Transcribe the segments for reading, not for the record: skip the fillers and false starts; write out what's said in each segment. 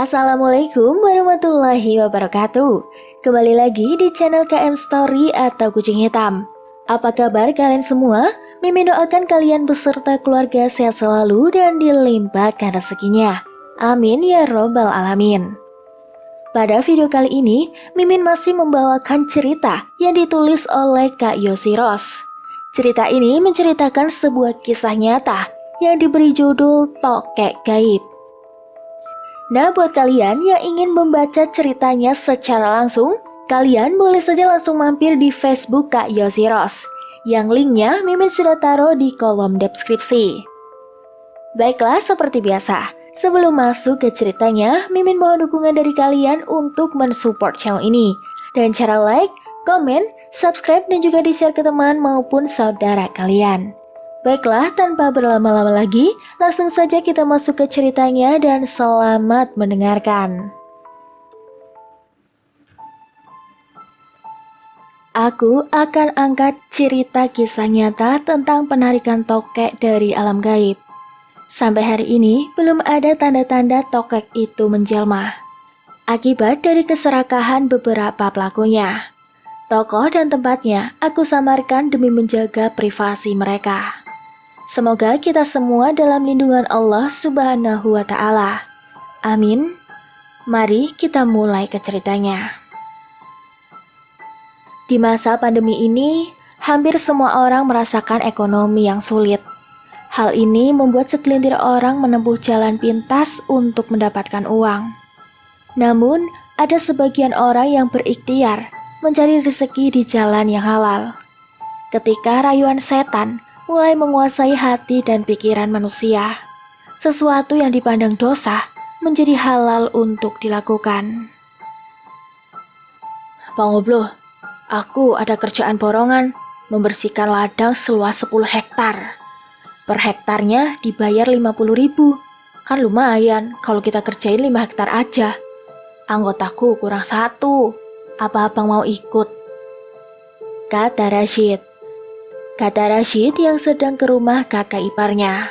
Assalamualaikum warahmatullahi wabarakatuh. Kembali lagi di channel KM Story atau Kucing Hitam. Apa kabar kalian semua? Mimin doakan kalian beserta keluarga sehat selalu dan dilimpahkan rezekinya. Amin ya robbal alamin. Pada video kali ini, Mimin masih membawakan cerita yang ditulis oleh Kak Yosi Ros. Cerita ini menceritakan sebuah kisah nyata yang diberi judul Tokek Gaib. Nah, buat kalian yang ingin membaca ceritanya secara langsung, kalian boleh saja langsung mampir di Facebook Kak Yosi Ros, yang linknya Mimin sudah taruh di kolom deskripsi. Baiklah, seperti biasa, sebelum masuk ke ceritanya, Mimin mohon dukungan dari kalian untuk mensupport channel ini. Dan cara like, komen, subscribe, dan juga di-share ke teman maupun saudara kalian. Baiklah, tanpa berlama-lama lagi, langsung saja kita masuk ke ceritanya dan selamat mendengarkan. Aku akan angkat cerita kisah nyata tentang penarikan tokek dari alam gaib. Sampai hari ini, belum ada tanda-tanda tokek itu menjelma. Akibat dari keserakahan beberapa pelakunya. Tokoh dan tempatnya aku samarkan demi menjaga privasi mereka. Semoga kita semua dalam lindungan Allah Subhanahu wa Ta'ala. Amin. Mari kita mulai ke ceritanya. Di masa pandemi ini, hampir semua orang merasakan ekonomi yang sulit. Hal ini membuat segelintir orang menempuh jalan pintas untuk mendapatkan uang. Namun, ada sebagian orang yang berikhtiar mencari rezeki di jalan yang halal. Ketika rayuan setan mulai menguasai hati dan pikiran manusia, sesuatu yang dipandang dosa menjadi halal untuk dilakukan. Bang Oblo, aku ada kerjaan borongan membersihkan ladang seluas 10 hektar. Per hektarnya dibayar 50.000. Kan lumayan kalau kita kerjain 5 hektar aja. Anggotaku kurang 1. Apa abang mau ikut? Kata Rashid. Kata Rashid yang sedang ke rumah kakak iparnya.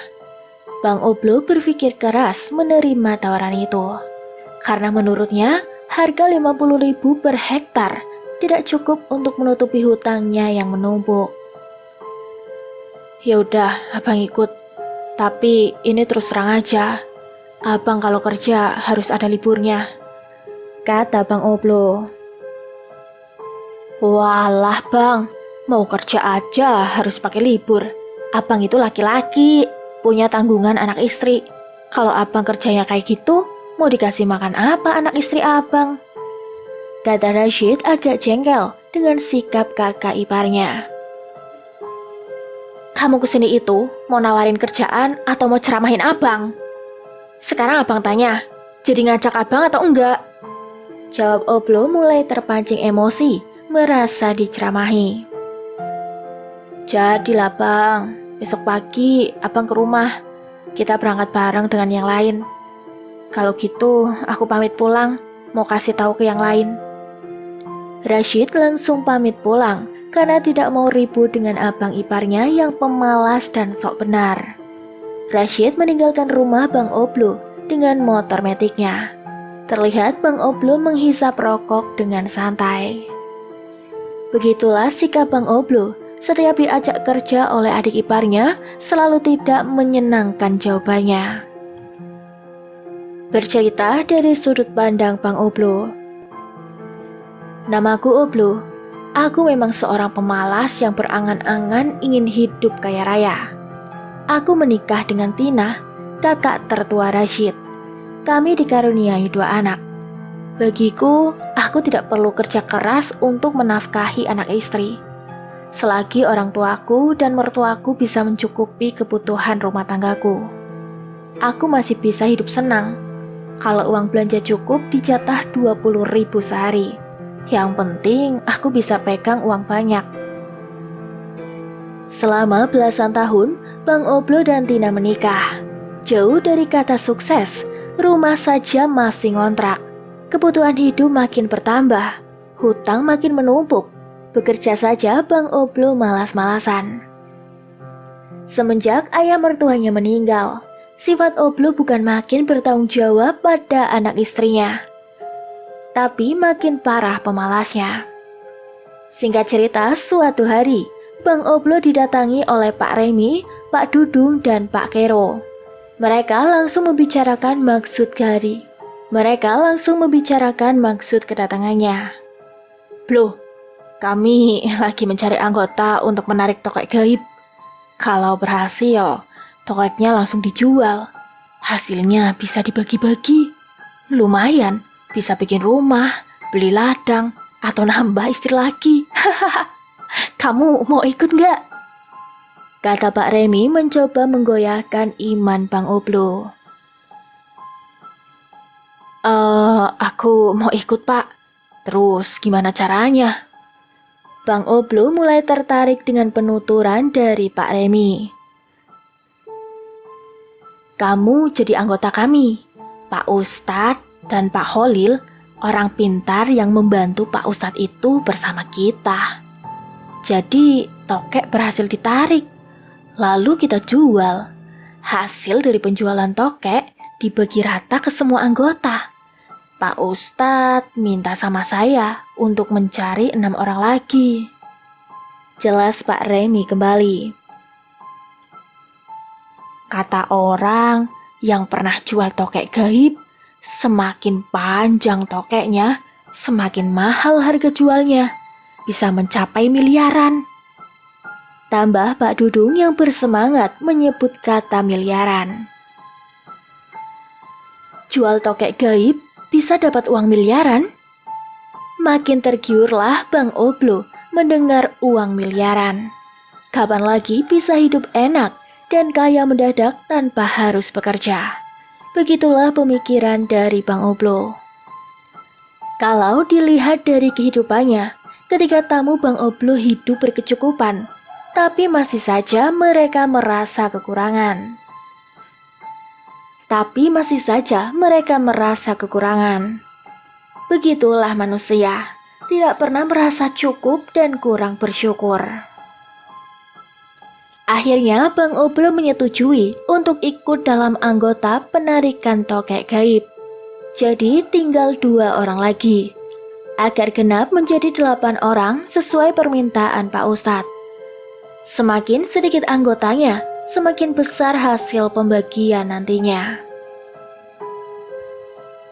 Bang Oblo berpikir keras menerima tawaran itu. Karena menurutnya harga 50.000 per hektar tidak cukup untuk menutupi hutangnya yang menumpuk. Yaudah, abang ikut. Tapi ini terus terang aja. Abang kalau kerja harus ada liburnya. Kata Bang Oblo. Walah bang, mau kerja aja harus pakai libur. Abang itu laki-laki, punya tanggungan anak istri. Kalau abang kerjanya kayak gitu, mau dikasih makan apa anak istri abang? Kata Rashid agak jengkel dengan sikap kakak iparnya. Kamu kesini itu mau nawarin kerjaan atau mau ceramahin abang? Sekarang abang tanya, jadi ngajak abang atau enggak? Jawab Oblo mulai terpancing emosi, merasa diceramahi. Jadilah bang, besok pagi abang ke rumah. Kita berangkat bareng dengan yang lain. Kalau gitu aku pamit pulang, mau kasih tahu ke yang lain. Rashid langsung pamit pulang karena tidak mau ribut dengan abang iparnya yang pemalas dan sok benar. Rashid meninggalkan rumah Bang Oblo dengan motor metiknya. Terlihat Bang Oblo menghisap rokok dengan santai. Begitulah sikap Bang Oblo. Setiap diajak kerja oleh adik iparnya, selalu tidak menyenangkan jawabannya. Bercerita dari sudut pandang Bang Oblo. Namaku Oblo. Aku memang seorang pemalas yang berangan-angan ingin hidup kaya raya. Aku menikah dengan Tina, kakak tertua Rashid. Kami dikaruniai 2 anak. Bagiku, aku tidak perlu kerja keras untuk menafkahi anak istri. Selagi orang tuaku dan mertuaku bisa mencukupi kebutuhan rumah tanggaku, aku masih bisa hidup senang. Kalau uang belanja cukup dijatah 20.000 sehari. Yang penting aku bisa pegang uang banyak. Selama belasan tahun, Bang Oblo dan Tina menikah. Jauh dari kata sukses, rumah saja masih ngontrak. Kebutuhan hidup makin bertambah, hutang makin menumpuk. Bekerja saja Bang Oblo malas-malasan. Semenjak ayah mertuanya meninggal, sifat Oblo bukan makin bertanggung jawab pada anak istrinya, tapi makin parah pemalasnya. Singkat cerita, suatu hari, Bang Oblo didatangi oleh Pak Remi, Pak Dudung, dan Pak Kero. Mereka langsung membicarakan maksud kedatangannya. Blo, kami lagi mencari anggota untuk menarik tokek gaib. Kalau berhasil, tokeknya langsung dijual. Hasilnya bisa dibagi-bagi. Lumayan, bisa bikin rumah, beli ladang, atau nambah istri lagi. Kamu mau ikut nggak? Kata Pak Remi mencoba menggoyahkan iman Bang Oblo. Aku mau ikut, Pak. Terus gimana caranya? Bang Oblo mulai tertarik dengan penuturan dari Pak Remi. Kamu jadi anggota kami. Pak Ustadz dan Pak Holil, orang pintar yang membantu Pak Ustadz itu bersama kita. Jadi tokek berhasil ditarik. Lalu kita jual. Hasil dari penjualan tokek dibagi rata ke semua anggota. Pak Ustadz minta sama saya untuk mencari 6 orang lagi. Jelas Pak Remi kembali. Kata orang yang pernah jual tokek gaib, semakin panjang tokeknya, semakin mahal harga jualnya. Bisa mencapai miliaran. Tambah Pak Dudung yang bersemangat menyebut kata miliaran. Jual tokek gaib bisa dapat uang miliaran? Makin tergiurlah Bang Oblo mendengar uang miliaran. Kapan lagi bisa hidup enak dan kaya mendadak tanpa harus bekerja? Begitulah pemikiran dari Bang Oblo. Kalau dilihat dari kehidupannya, ketika tamu Bang Oblo hidup berkecukupan, tapi masih saja mereka merasa kekurangan. Begitulah manusia, tidak pernah merasa cukup dan kurang bersyukur. Akhirnya Bang Oblo menyetujui untuk ikut dalam anggota penarikan tokek gaib. Jadi tinggal 2 orang lagi, agar genap menjadi 8 orang sesuai permintaan Pak Ustadz. Semakin sedikit anggotanya, semakin besar hasil pembagian nantinya.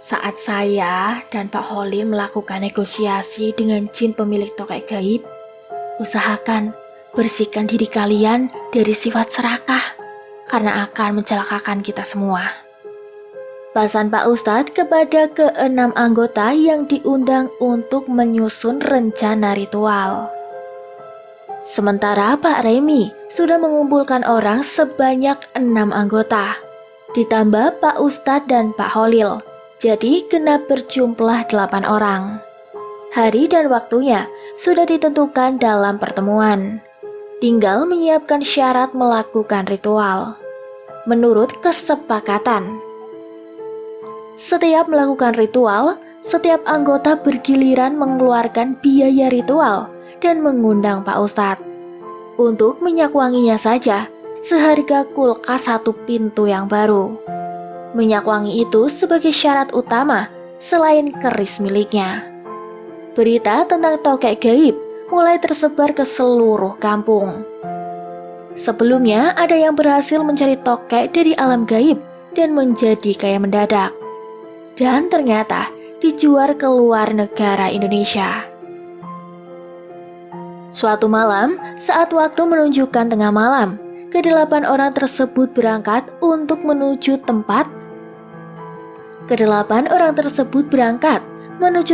Saat saya dan Pak Holil melakukan negosiasi dengan jin pemilik tokek gaib, usahakan bersihkan diri kalian dari sifat serakah, karena akan mencelakakan kita semua. Pesan Pak Ustadz kepada ke-6 anggota yang diundang untuk menyusun rencana ritual. Sementara Pak Remi sudah mengumpulkan orang sebanyak 6 anggota, ditambah Pak Ustadz dan Pak Holil, jadi genap berjumlah 8 orang. Hari dan waktunya sudah ditentukan dalam pertemuan. Tinggal menyiapkan syarat melakukan ritual. Menurut kesepakatan, setiap melakukan ritual, setiap anggota bergiliran mengeluarkan biaya ritual dan mengundang Pak Ustadz. Untuk minyak wanginya saja, seharga kulkas 1 pintu yang baru. Minyak wangi itu sebagai syarat utama selain keris miliknya. Berita tentang tokek gaib mulai tersebar ke seluruh kampung. Sebelumnya ada yang berhasil mencari tokek dari alam gaib dan menjadi kaya mendadak. Dan ternyata dijual ke luar negara Indonesia. Suatu malam, saat waktu menunjukkan tengah malam, ke-8 orang tersebut berangkat menuju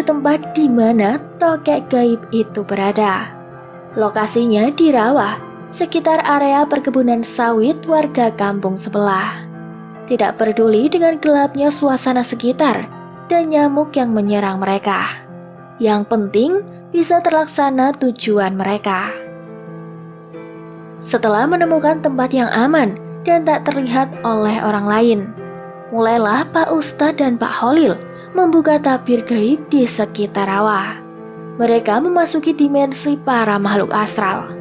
tempat di mana tokek gaib itu berada. Lokasinya di rawa, sekitar area perkebunan sawit warga kampung sebelah. Tidak peduli dengan gelapnya suasana sekitar dan nyamuk yang menyerang mereka. Yang penting bisa terlaksana tujuan mereka. Setelah menemukan tempat yang aman dan tak terlihat oleh orang lain, mulailah Pak Ustadz dan Pak Holil membuka tabir gaib di sekitar rawa. Mereka memasuki dimensi para makhluk astral.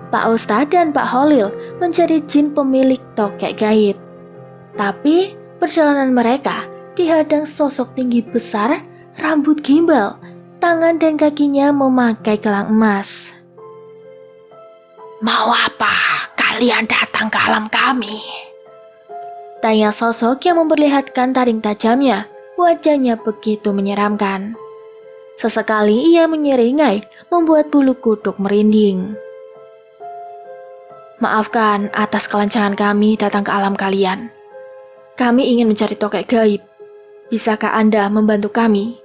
Pak Ustadz dan Pak Holil mencari jin pemilik tokek gaib. Tapi perjalanan mereka dihadang sosok tinggi besar, rambut gimbal, tangan dan kakinya memakai gelang emas. "Mau apa kalian datang ke alam kami?" Tanya sosok yang memperlihatkan taring tajamnya. Wajahnya begitu menyeramkan. Sesekali ia menyeringai, membuat bulu kuduk merinding. "Maafkan atas kelancangan kami datang ke alam kalian. Kami ingin mencari tokek gaib. Bisakah Anda membantu kami?"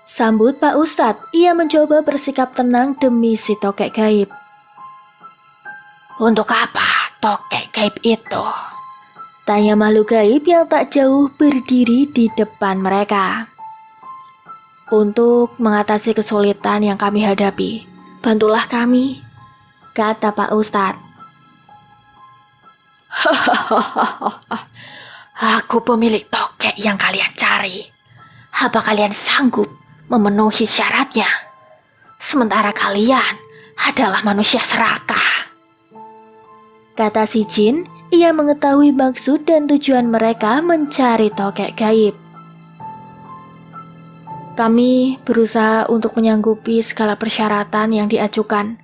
Sambut Pak Ustadz, ia mencoba bersikap tenang demi si tokek gaib. "Untuk apa tokek gaib itu?" Tanya makhluk gaib yang tak jauh berdiri di depan mereka. "Untuk mengatasi kesulitan yang kami hadapi, bantulah kami," kata Pak Ustadz. "Aku pemilik tokek yang kalian cari. Apa kalian sanggup memenuhi syaratnya? Sementara kalian adalah manusia serakah," kata si jin. Ia mengetahui maksud dan tujuan mereka mencari tokek gaib. "Kami berusaha untuk menyanggupi segala persyaratan yang diajukan.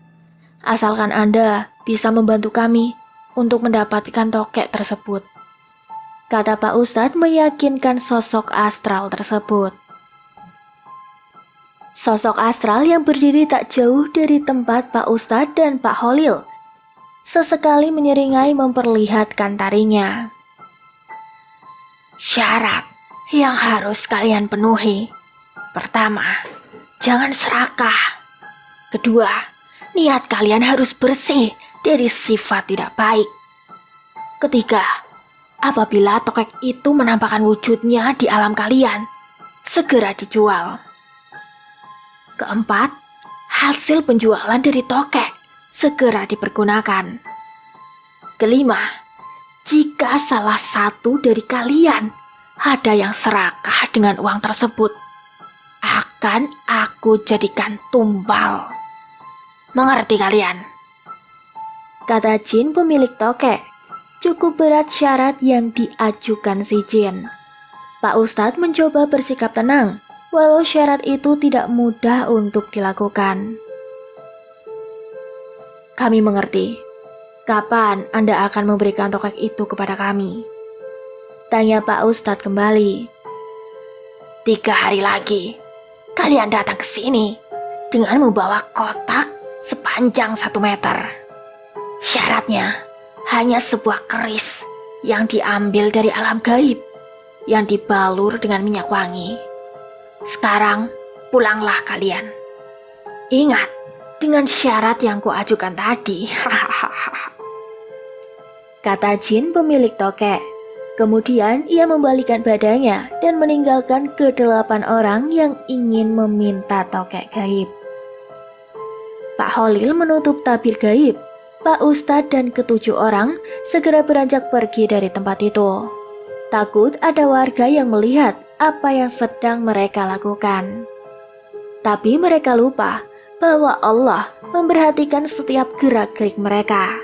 Asalkan Anda bisa membantu kami untuk mendapatkan tokek tersebut," kata Pak Ustadz meyakinkan sosok astral tersebut. Sosok astral yang berdiri tak jauh dari tempat Pak Ustadz dan Pak Holil sesekali menyeringai memperlihatkan taringnya. "Syarat yang harus kalian penuhi. Pertama, jangan serakah. Kedua, niat kalian harus bersih dari sifat tidak baik. Ketiga, apabila tokek itu menampakkan wujudnya di alam kalian, segera dijual. Keempat, hasil penjualan dari tokek segera dipergunakan. Kelima, jika salah satu dari kalian ada yang serakah dengan uang tersebut, akan aku jadikan tumbal. Mengerti kalian?" Kata jin pemilik tokek. Cukup berat syarat yang diajukan si jin. Pak Ustadz mencoba bersikap tenang, walau syarat itu tidak mudah untuk dilakukan. "Kami mengerti. Kapan Anda akan memberikan tokek itu kepada kami?" tanya Pak Ustadz kembali. 3 hari lagi, kalian datang ke sini dengan membawa kotak sepanjang 1 meter. Syaratnya hanya sebuah keris yang diambil dari alam gaib, yang dibalur dengan minyak wangi. Sekarang pulanglah kalian. Ingat, dengan syarat yang kuajukan tadi. Kata jin pemilik tokek. Kemudian ia membalikan badannya dan meninggalkan ke-8 orang yang ingin meminta tokek gaib. Pak Holil menutup tabir gaib. Pak Ustadz dan ke-7 orang segera beranjak pergi dari tempat itu. Takut ada warga yang melihat apa yang sedang mereka lakukan. Tapi mereka lupa bahwa Allah memperhatikan setiap gerak-gerik mereka.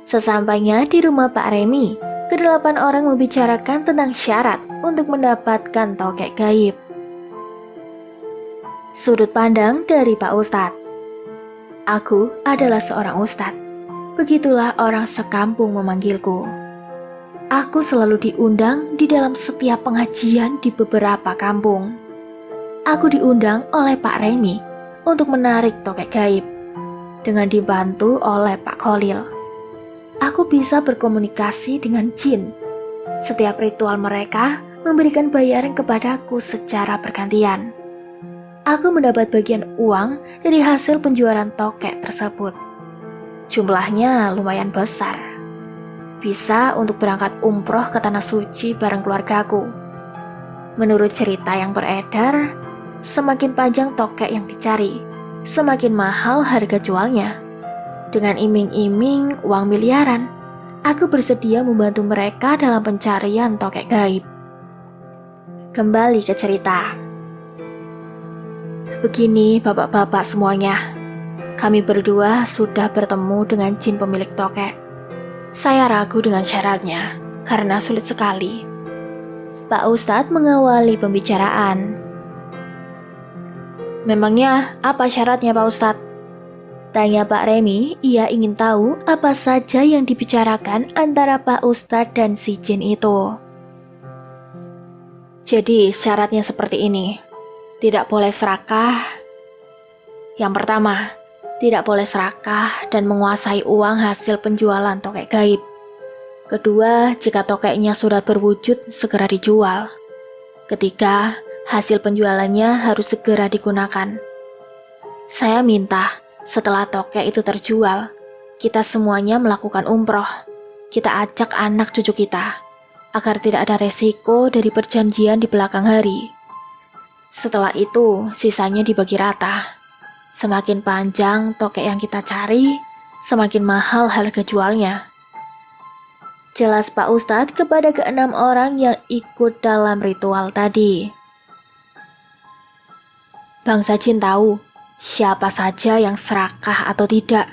Sesampainya di rumah Pak Remi, ke-8 orang membicarakan tentang syarat untuk mendapatkan tokek gaib. Sudut pandang dari Pak Ustadz. Aku adalah seorang ustadz. Begitulah orang sekampung memanggilku. Aku selalu diundang di dalam setiap pengajian di beberapa kampung. Aku diundang oleh Pak Remi untuk menarik tokek gaib dengan dibantu oleh Pak Kholil. Aku bisa berkomunikasi dengan jin. Setiap ritual mereka memberikan bayaran kepadaku secara bergantian. Aku mendapat bagian uang dari hasil penjualan tokek tersebut. Jumlahnya lumayan besar. Bisa untuk berangkat umroh ke Tanah Suci bareng keluargaku. Menurut cerita yang beredar, semakin panjang tokek yang dicari, semakin mahal harga jualnya. Dengan iming-iming uang miliaran, aku bersedia membantu mereka dalam pencarian tokek gaib. Kembali ke cerita. Begini bapak-bapak semuanya, kami berdua sudah bertemu dengan jin pemilik tokek. Saya ragu dengan syaratnya, karena sulit sekali. Pak Ustadz mengawali pembicaraan. Memangnya apa syaratnya Pak Ustadz? Tanya Pak Remi, ia ingin tahu apa saja yang dibicarakan antara Pak Ustadz dan si jin itu. Jadi syaratnya seperti ini. Tidak boleh serakah. Yang pertama, tidak boleh serakah dan menguasai uang hasil penjualan tokek gaib. Kedua, jika tokeknya sudah berwujud, segera dijual. Ketiga, hasil penjualannya harus segera digunakan. Saya minta, setelah tokek itu terjual, kita semuanya melakukan umroh. Kita ajak anak cucu kita, agar tidak ada resiko dari perjanjian di belakang hari. Setelah itu, sisanya dibagi rata. Semakin panjang tokek yang kita cari, semakin mahal harga jualnya. Jelas Pak Ustadz kepada keenam orang yang ikut dalam ritual tadi. Bangsa jin tahu siapa saja yang serakah atau tidak.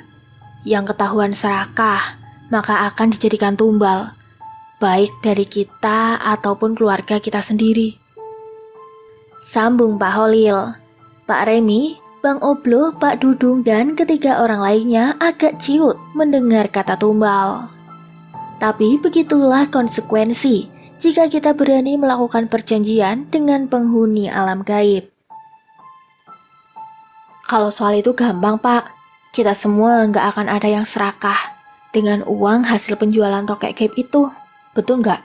Yang ketahuan serakah, maka akan dijadikan tumbal, baik dari kita ataupun keluarga kita sendiri. Sambung Pak Holil. Pak Remi, Bang Oblo, Pak Dudung, dan ketiga orang lainnya agak ciut mendengar kata tumbal. Tapi begitulah konsekuensi jika kita berani melakukan perjanjian dengan penghuni alam gaib. Kalau soal itu gampang Pak, kita semua nggak akan ada yang serakah dengan uang hasil penjualan tokek gaib itu, betul nggak?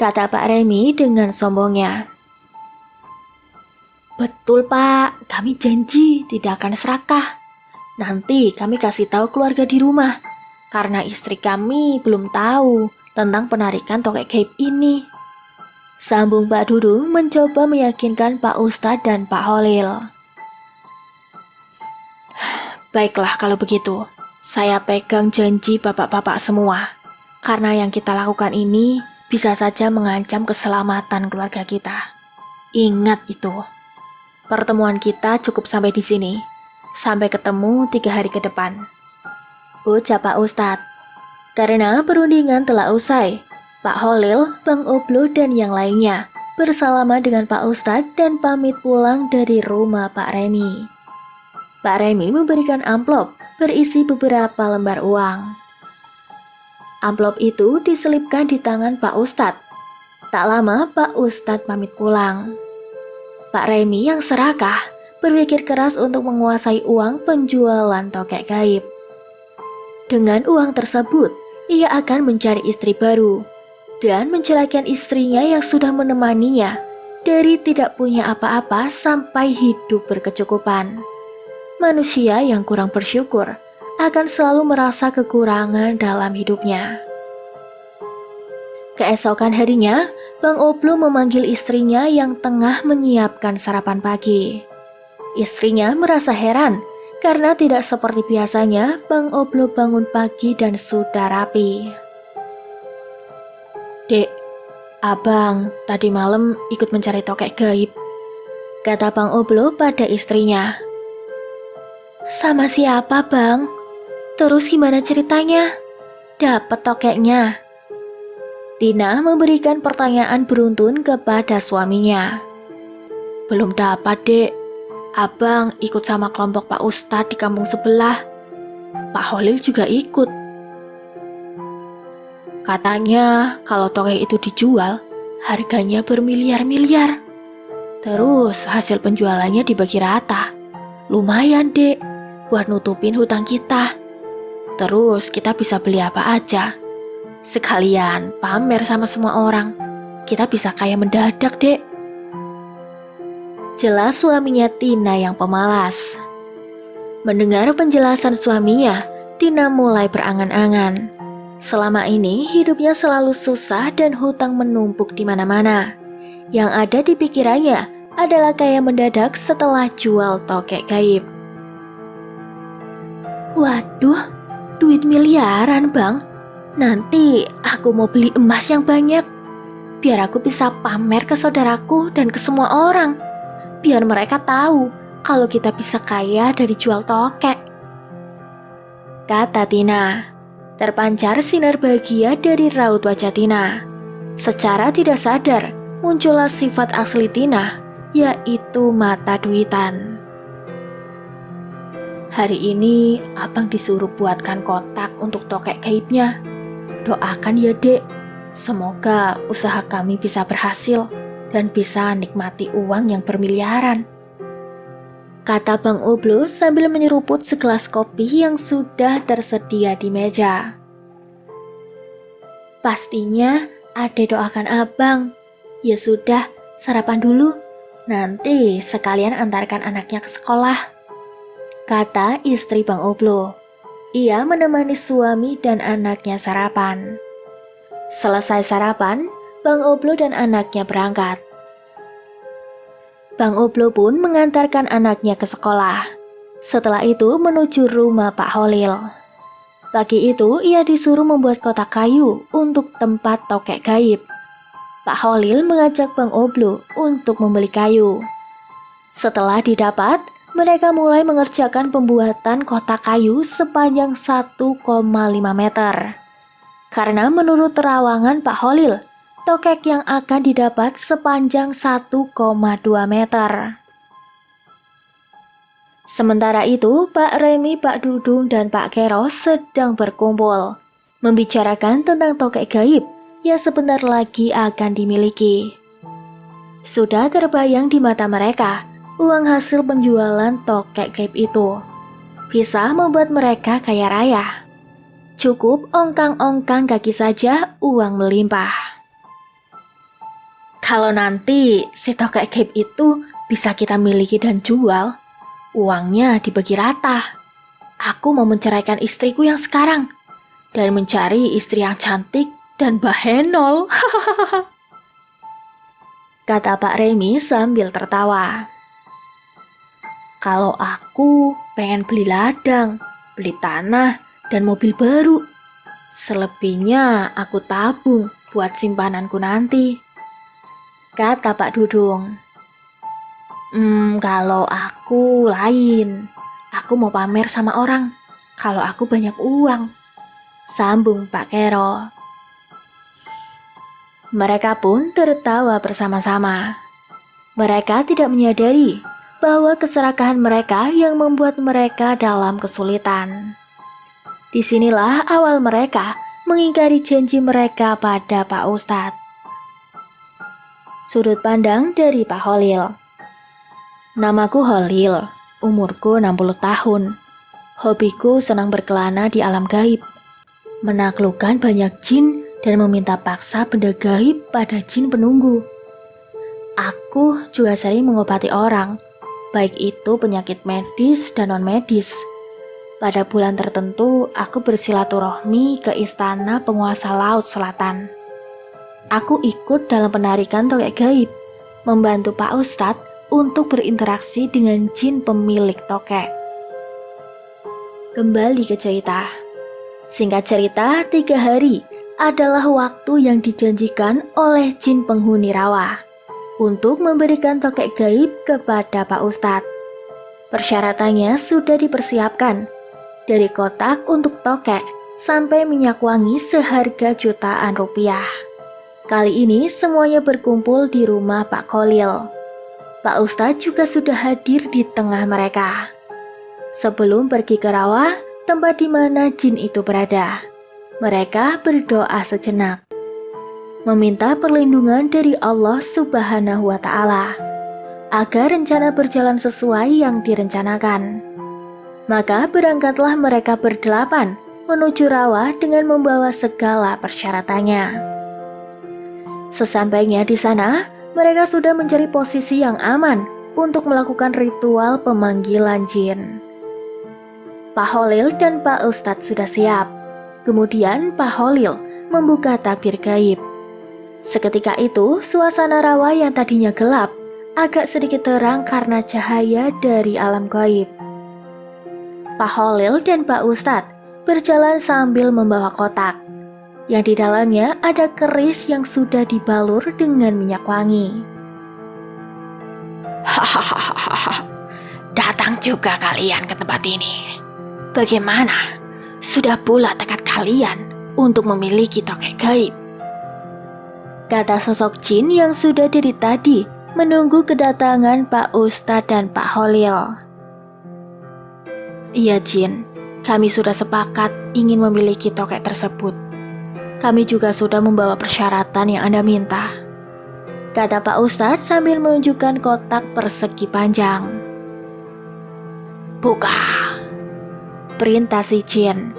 Kata Pak Remi dengan sombongnya. Betul Pak, kami janji tidak akan serakah. Nanti kami kasih tahu keluarga di rumah, karena istri kami belum tahu tentang penarikan tokek gaib ini. Sambung Pak Dudung mencoba meyakinkan Pak Ustadz dan Pak Holil. Baiklah kalau begitu, saya pegang janji bapak-bapak semua. Karena yang kita lakukan ini bisa saja mengancam keselamatan keluarga kita. Ingat itu. Pertemuan kita cukup sampai di sini. Sampai ketemu 3 hari ke depan. Ucap Pak Ustadz. Karena perundingan telah usai, Pak Holil, Bang Oblo, dan yang lainnya bersalaman dengan Pak Ustadz dan pamit pulang dari rumah Pak Remi. Pak Remi memberikan amplop berisi beberapa lembar uang. Amplop itu diselipkan di tangan Pak Ustadz. Tak lama Pak Ustadz pamit pulang. Pak Remi yang serakah berpikir keras untuk menguasai uang penjualan tokek gaib. Dengan uang tersebut, ia akan mencari istri baru dan menceraikan istrinya yang sudah menemaninya dari tidak punya apa-apa sampai hidup berkecukupan. Manusia yang kurang bersyukur akan selalu merasa kekurangan dalam hidupnya. Keesokan harinya, Bang Oblo memanggil istrinya yang tengah menyiapkan sarapan pagi. Istrinya merasa heran karena tidak seperti biasanya Bang Oblo bangun pagi dan sudah rapi. Dek, abang tadi malam ikut mencari tokek gaib, kata Bang Oblo pada istrinya. Sama siapa bang? Terus gimana ceritanya? Dapat tokeknya? Tina memberikan pertanyaan beruntun kepada suaminya. Belum dapat dek. Abang ikut sama kelompok Pak Ustadz di kampung sebelah. Pak Holil juga ikut. Katanya kalau tokek itu dijual, harganya bermiliar-miliar. Terus hasil penjualannya dibagi rata. Lumayan dek, buat nutupin hutang kita. Terus kita bisa beli apa aja. Sekalian pamer sama semua orang. Kita bisa kaya mendadak dek. Jelas suaminya Tina yang pemalas. Mendengar penjelasan suaminya, Tina mulai berangan-angan. Selama ini hidupnya selalu susah dan hutang menumpuk di mana-mana. Yang ada di pikirannya adalah kaya mendadak setelah jual tokek gaib. Waduh, duit miliaran bang. Nanti aku mau beli emas yang banyak. Biar aku bisa pamer ke saudaraku dan ke semua orang. Biar mereka tahu kalau kita bisa kaya dari jual tokek. Kata Tina. Terpancar sinar bahagia dari raut wajah Tina. Secara tidak sadar, muncullah sifat asli Tina, yaitu mata duitan. Hari ini abang disuruh buatkan kotak untuk tokek gaibnya. Doakan ya dek, semoga usaha kami bisa berhasil dan bisa nikmati uang yang bermiliaran, kata Bang Oblo sambil menyeruput segelas kopi yang sudah tersedia di meja. Pastinya Ade doakan abang. Ya sudah, sarapan dulu. Nanti sekalian antarkan anaknya ke sekolah, kata istri Bang Oblo. Ia menemani suami dan anaknya sarapan. Selesai sarapan, Bang Oblo dan anaknya berangkat. Bang Oblo pun mengantarkan anaknya ke sekolah. Setelah itu menuju rumah Pak Holil. Pagi itu ia disuruh membuat kotak kayu untuk tempat tokek gaib. Pak Holil mengajak Bang Oblo untuk membeli kayu. Setelah didapat, mereka mulai mengerjakan pembuatan kotak kayu sepanjang 1,5 meter. Karena menurut terawangan Pak Holil, tokek yang akan didapat sepanjang 1,2 meter. Sementara itu, Pak Remi, Pak Dudung, dan Pak Kero sedang berkumpul, membicarakan tentang tokek gaib yang sebentar lagi akan dimiliki. Sudah terbayang di mata mereka, uang hasil penjualan tokek gaib itu bisa membuat mereka kaya raya. Cukup ongkang-ongkang kaki saja uang melimpah. Kalau nanti si tokek gaib itu bisa kita miliki dan jual, uangnya dibagi rata. Aku mau menceraikan istriku yang sekarang dan mencari istri yang cantik dan bahenol, kata Pak Remi sambil tertawa. Kalau aku pengen beli ladang, beli tanah, dan mobil baru. Selebihnya aku tabung buat simpananku nanti, kata Pak Dudung. Kalau aku lain. Aku mau pamer sama orang kalau aku banyak uang, sambung Pak Kero. Mereka pun tertawa bersama-sama. Mereka tidak menyadari bahwa keserakahan mereka yang membuat mereka dalam kesulitan. Disinilah awal mereka mengingkari janji mereka pada Pak Ustadz. Sudut pandang dari Pak Holil. Namaku Holil, umurku 60 tahun. Hobiku senang berkelana di alam gaib, menaklukkan banyak jin dan meminta paksa benda gaib pada jin penunggu. Aku juga sering mengobati orang, baik itu penyakit medis dan non-medis. Pada bulan tertentu, aku bersilaturahmi ke istana penguasa Laut Selatan. Aku ikut dalam penarikan tokek gaib, membantu Pak Ustadz untuk berinteraksi dengan jin pemilik tokek. Kembali ke cerita. Singkat cerita, 3 hari adalah waktu yang dijanjikan oleh jin penghuni rawa untuk memberikan tokek gaib kepada Pak Ustadz. Persyaratannya sudah dipersiapkan, dari kotak untuk tokek sampai minyak wangi seharga jutaan rupiah. Kali ini semuanya berkumpul di rumah Pak Kholil. Pak Ustadz juga sudah hadir di tengah mereka. Sebelum pergi ke rawa, tempat di mana jin itu berada, mereka berdoa sejenak, meminta perlindungan dari Allah Subhanahu wa Ta'ala agar rencana berjalan sesuai yang direncanakan. Maka berangkatlah mereka berdelapan menuju rawa dengan membawa segala persyaratannya. Sesampainya di sana, mereka sudah mencari posisi yang aman untuk melakukan ritual pemanggilan jin. Pak Holil dan Pak Ustadz sudah siap. Kemudian Pak Holil membuka tabir gaib. Seketika itu, suasana rawa yang tadinya gelap agak sedikit terang karena cahaya dari alam gaib. Pak Holil dan Pak Ustadz berjalan sambil membawa kotak, yang di dalamnya ada keris yang sudah dibalur dengan minyak wangi. Hahaha, datang juga kalian ke tempat ini. Bagaimana? Sudah pula tekad kalian untuk memiliki tokek gaib," kata sosok jin yang sudah dari tadi menunggu kedatangan Pak Ustadz dan Pak Holil. "Iya Jin, kami sudah sepakat ingin memiliki tokek tersebut. Kami juga sudah membawa persyaratan yang Anda minta," kata Pak Ustadz sambil menunjukkan kotak persegi panjang. "Buka," perintah si jin.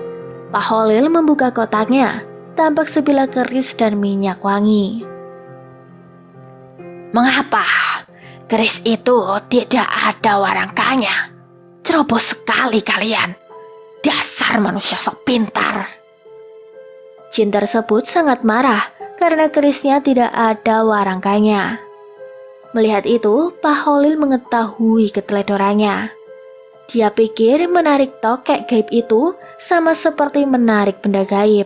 Pak Holil membuka kotaknya, tampak sebilah keris dan minyak wangi. "Mengapa? Keris itu tidak ada warangkanya. Ceroboh sekali kalian. Dasar manusia sok pintar." Jin tersebut sangat marah karena kerisnya tidak ada warangkanya. Melihat itu, Pak Holil mengetahui keteledorannya. Dia pikir menarik tokek gaib itu sama seperti menarik benda gaib.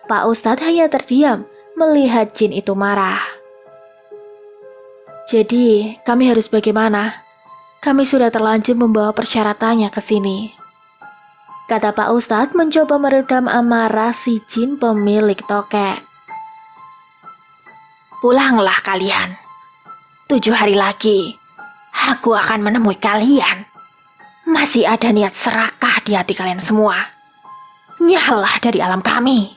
Pak Ustadz hanya terdiam melihat jin itu marah. "Jadi, kami harus bagaimana? Kami sudah terlanjur membawa persyaratannya ke sini," kata Pak Ustadz mencoba meredam amarah si jin pemilik tokek. "Pulanglah kalian. 7 hari lagi, aku akan menemui kalian. Masih ada niat serakah di hati kalian semua. Nyahlah dari alam kami,"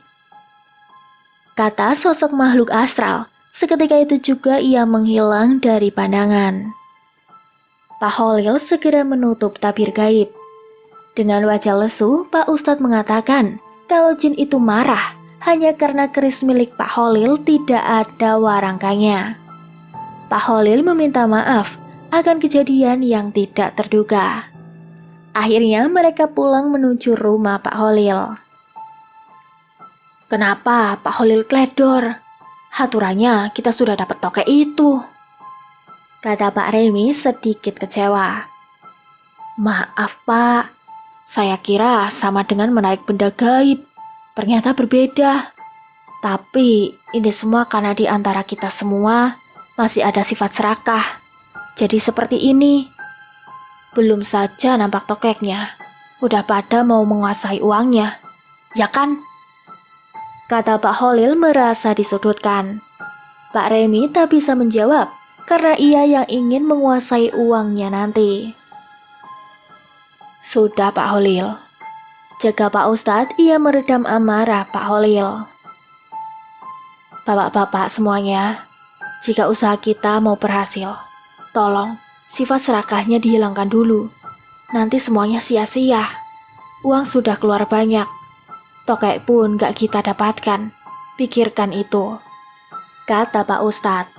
kata sosok makhluk astral. Seketika itu juga ia menghilang dari pandangan. Pak Holil segera menutup tabir gaib. Dengan wajah lesu, Pak Ustadz mengatakan kalau jin itu marah hanya karena keris milik Pak Holil tidak ada warangkanya. Pak Holil meminta maaf akan kejadian yang tidak terduga. Akhirnya mereka pulang menuju rumah Pak Holil. "Kenapa Pak Holil teledor? Haturannya kita sudah dapat tokek itu," kata Pak Remi sedikit kecewa. "Maaf Pak, saya kira sama dengan menarik benda gaib. Ternyata berbeda. Tapi ini semua karena di antara kita semua masih ada sifat serakah. Jadi seperti ini. Belum saja nampak tokeknya, udah pada mau menguasai uangnya, ya kan?" kata Pak Holil merasa disudutkan. Pak Remi tak bisa menjawab karena ia yang ingin menguasai uangnya nanti. "Sudah Pak Holil," jaga Pak Ustadz, ia meredam amarah Pak Holil. "Bapak-bapak semuanya, jika usaha kita mau berhasil, tolong sifat serakahnya dihilangkan dulu. Nanti semuanya sia-sia. Uang sudah keluar banyak. Tokek pun gak kita dapatkan. Pikirkan itu," kata Pak Ustadz.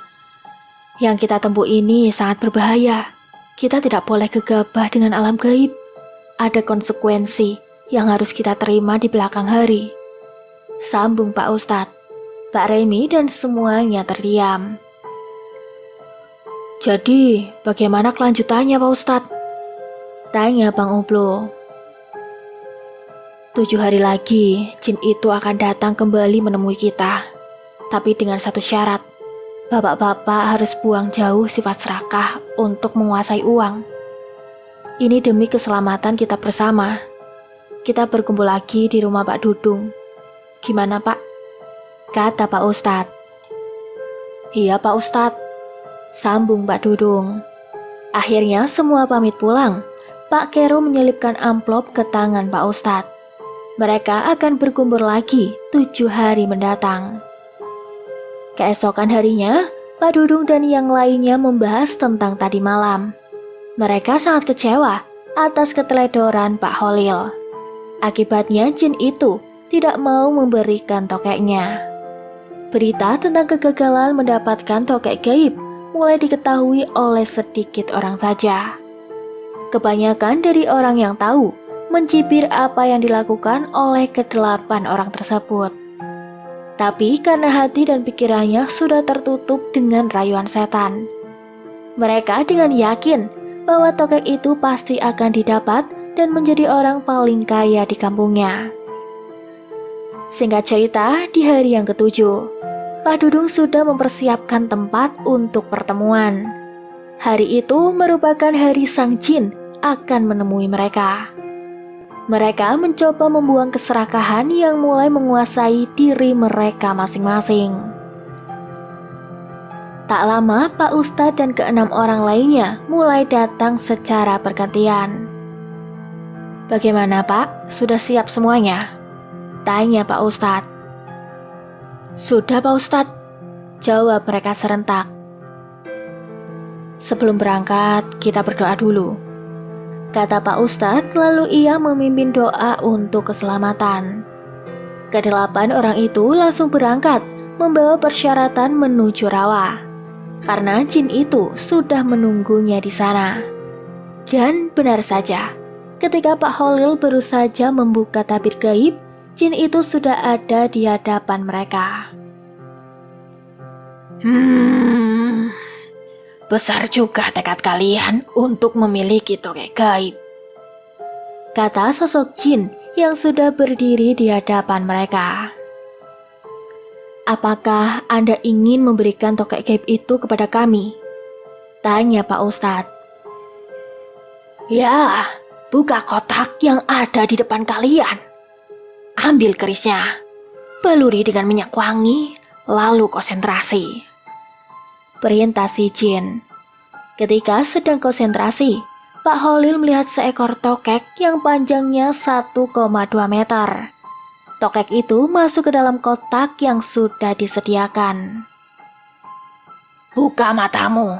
"Yang kita tempuh ini sangat berbahaya. Kita tidak boleh gegabah dengan alam gaib. Ada konsekuensi yang harus kita terima di belakang hari," sambung Pak Ustadz. Pak Remi dan semuanya terdiam. "Jadi, bagaimana kelanjutannya Pak Ustadz?" tanya Bang Ublo. 7 hari lagi, jin itu akan datang kembali menemui kita. Tapi dengan satu syarat, bapak-bapak harus buang jauh sifat serakah untuk menguasai uang. Ini demi keselamatan kita bersama. Kita berkumpul lagi di rumah Pak Dudung. Gimana Pak? Kata Pak Ustadz. Iya Pak Ustadz, sambung Pak Dudung. Akhirnya semua pamit pulang. Pak Kero menyelipkan amplop ke tangan Pak Ustadz. Mereka akan berkumpul lagi 7 hari mendatang. Keesokan harinya, Pak Dudung dan yang lainnya membahas tentang tadi malam. Mereka sangat kecewa atas keteledoran Pak Holil. Akibatnya jin itu tidak mau memberikan tokeknya. Berita tentang kegagalan mendapatkan tokek gaib mulai diketahui oleh sedikit orang saja. Kebanyakan dari orang yang tahu mencibir apa yang dilakukan oleh ke-8 orang tersebut. Tapi karena hati dan pikirannya sudah tertutup dengan rayuan setan, mereka dengan yakin bahwa tokek itu pasti akan didapat dan menjadi orang paling kaya di kampungnya. Singkat cerita, di hari yang ke-7, Pak Dudung sudah mempersiapkan tempat untuk pertemuan. Hari itu merupakan hari sang jin akan menemui mereka. Mereka mencoba membuang keserakahan yang mulai menguasai diri mereka masing-masing. Tak lama, Pak Ustadz dan keenam orang lainnya mulai datang secara bergantian. "Bagaimana, Pak? Sudah siap semuanya?" tanya Pak Ustadz. "Sudah, Pak Ustadz," jawab mereka serentak. "Sebelum berangkat, kita berdoa dulu," kata Pak Ustadz, lalu ia memimpin doa untuk keselamatan. Kedelapan orang itu langsung berangkat, membawa persyaratan menuju rawa, karena jin itu sudah menunggunya di sana. Dan benar saja, ketika Pak Holil baru saja membuka tabir gaib, jin itu sudah ada di hadapan mereka. Besar juga tekad kalian untuk memiliki tokek gaib, kata sosok jin yang sudah berdiri di hadapan mereka. "Apakah Anda ingin memberikan tokek gaib itu kepada kami?" tanya Pak Ustadz. "Ya, buka kotak yang ada di depan kalian. Ambil kerisnya, baluri dengan minyak wangi, lalu konsentrasi," perintah si jin. Ketika sedang konsentrasi, Pak Holil melihat seekor tokek yang panjangnya 1,2 meter. Tokek itu masuk ke dalam kotak yang sudah disediakan. "Buka matamu,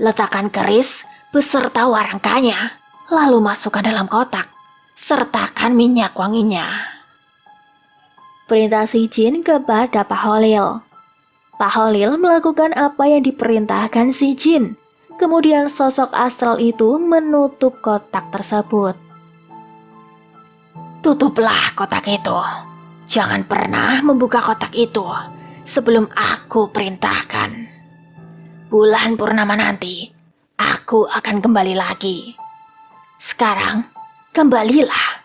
letakkan keris beserta warangkanya, lalu masukkan dalam kotak, sertakan minyak wanginya," perintah si jin kepada Pak Holil. Pak Holil melakukan apa yang diperintahkan si jin. Kemudian sosok astral itu menutup kotak tersebut. "Tutuplah kotak itu. Jangan pernah membuka kotak itu sebelum aku perintahkan. Bulan purnama nanti, aku akan kembali lagi. Sekarang, kembalilah.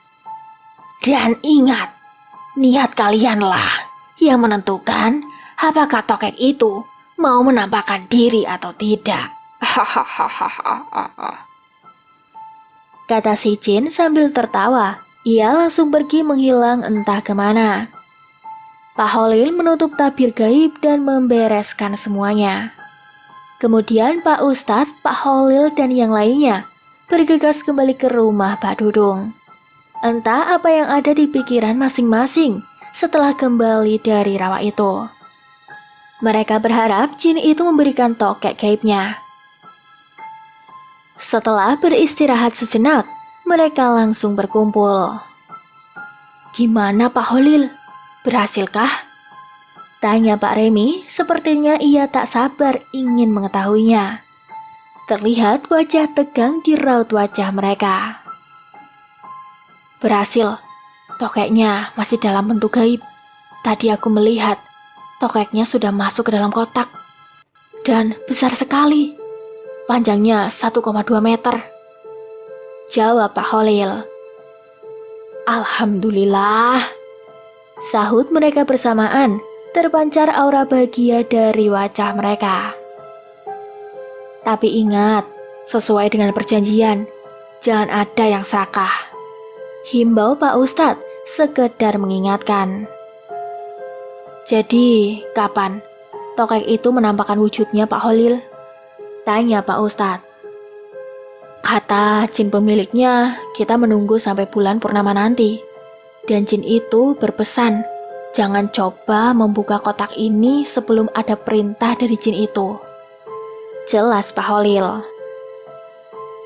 Dan ingat, niat kalianlah yang menentukan apakah tokek itu mau menampakkan diri atau tidak." Kata si jin sambil tertawa. Ia langsung pergi menghilang entah kemana. Pak Holil menutup tabir gaib dan membereskan semuanya. Kemudian Pak Ustadz, Pak Holil dan yang lainnya bergegas kembali ke rumah Pak Dudung. Entah apa yang ada di pikiran masing-masing setelah kembali dari rawa itu. Mereka berharap jin itu memberikan tokek gaibnya. Setelah beristirahat sejenak, mereka langsung berkumpul. "Gimana Pak Holil? Berhasilkah?" tanya Pak Remi, sepertinya ia tak sabar ingin mengetahuinya. Terlihat wajah tegang di raut wajah mereka. "Berhasil, tokeknya masih dalam bentuk gaib. Tadi aku melihat, tokeknya sudah masuk ke dalam kotak. Dan besar sekali. Panjangnya 1,2 meter. Jawab Pak Holil. "Alhamdulillah," sahut mereka bersamaan, terpancar aura bahagia dari wajah mereka. "Tapi ingat, sesuai dengan perjanjian, jangan ada yang serakah," himbau Pak Ustadz sekedar mengingatkan. "Jadi, kapan tokek itu menampakkan wujudnya Pak Holil?" tanya Pak Ustadz. "Kata jin pemiliknya, kita menunggu sampai bulan purnama nanti. Dan jin itu berpesan, jangan coba membuka kotak ini sebelum ada perintah dari jin itu," jelas Pak Holil.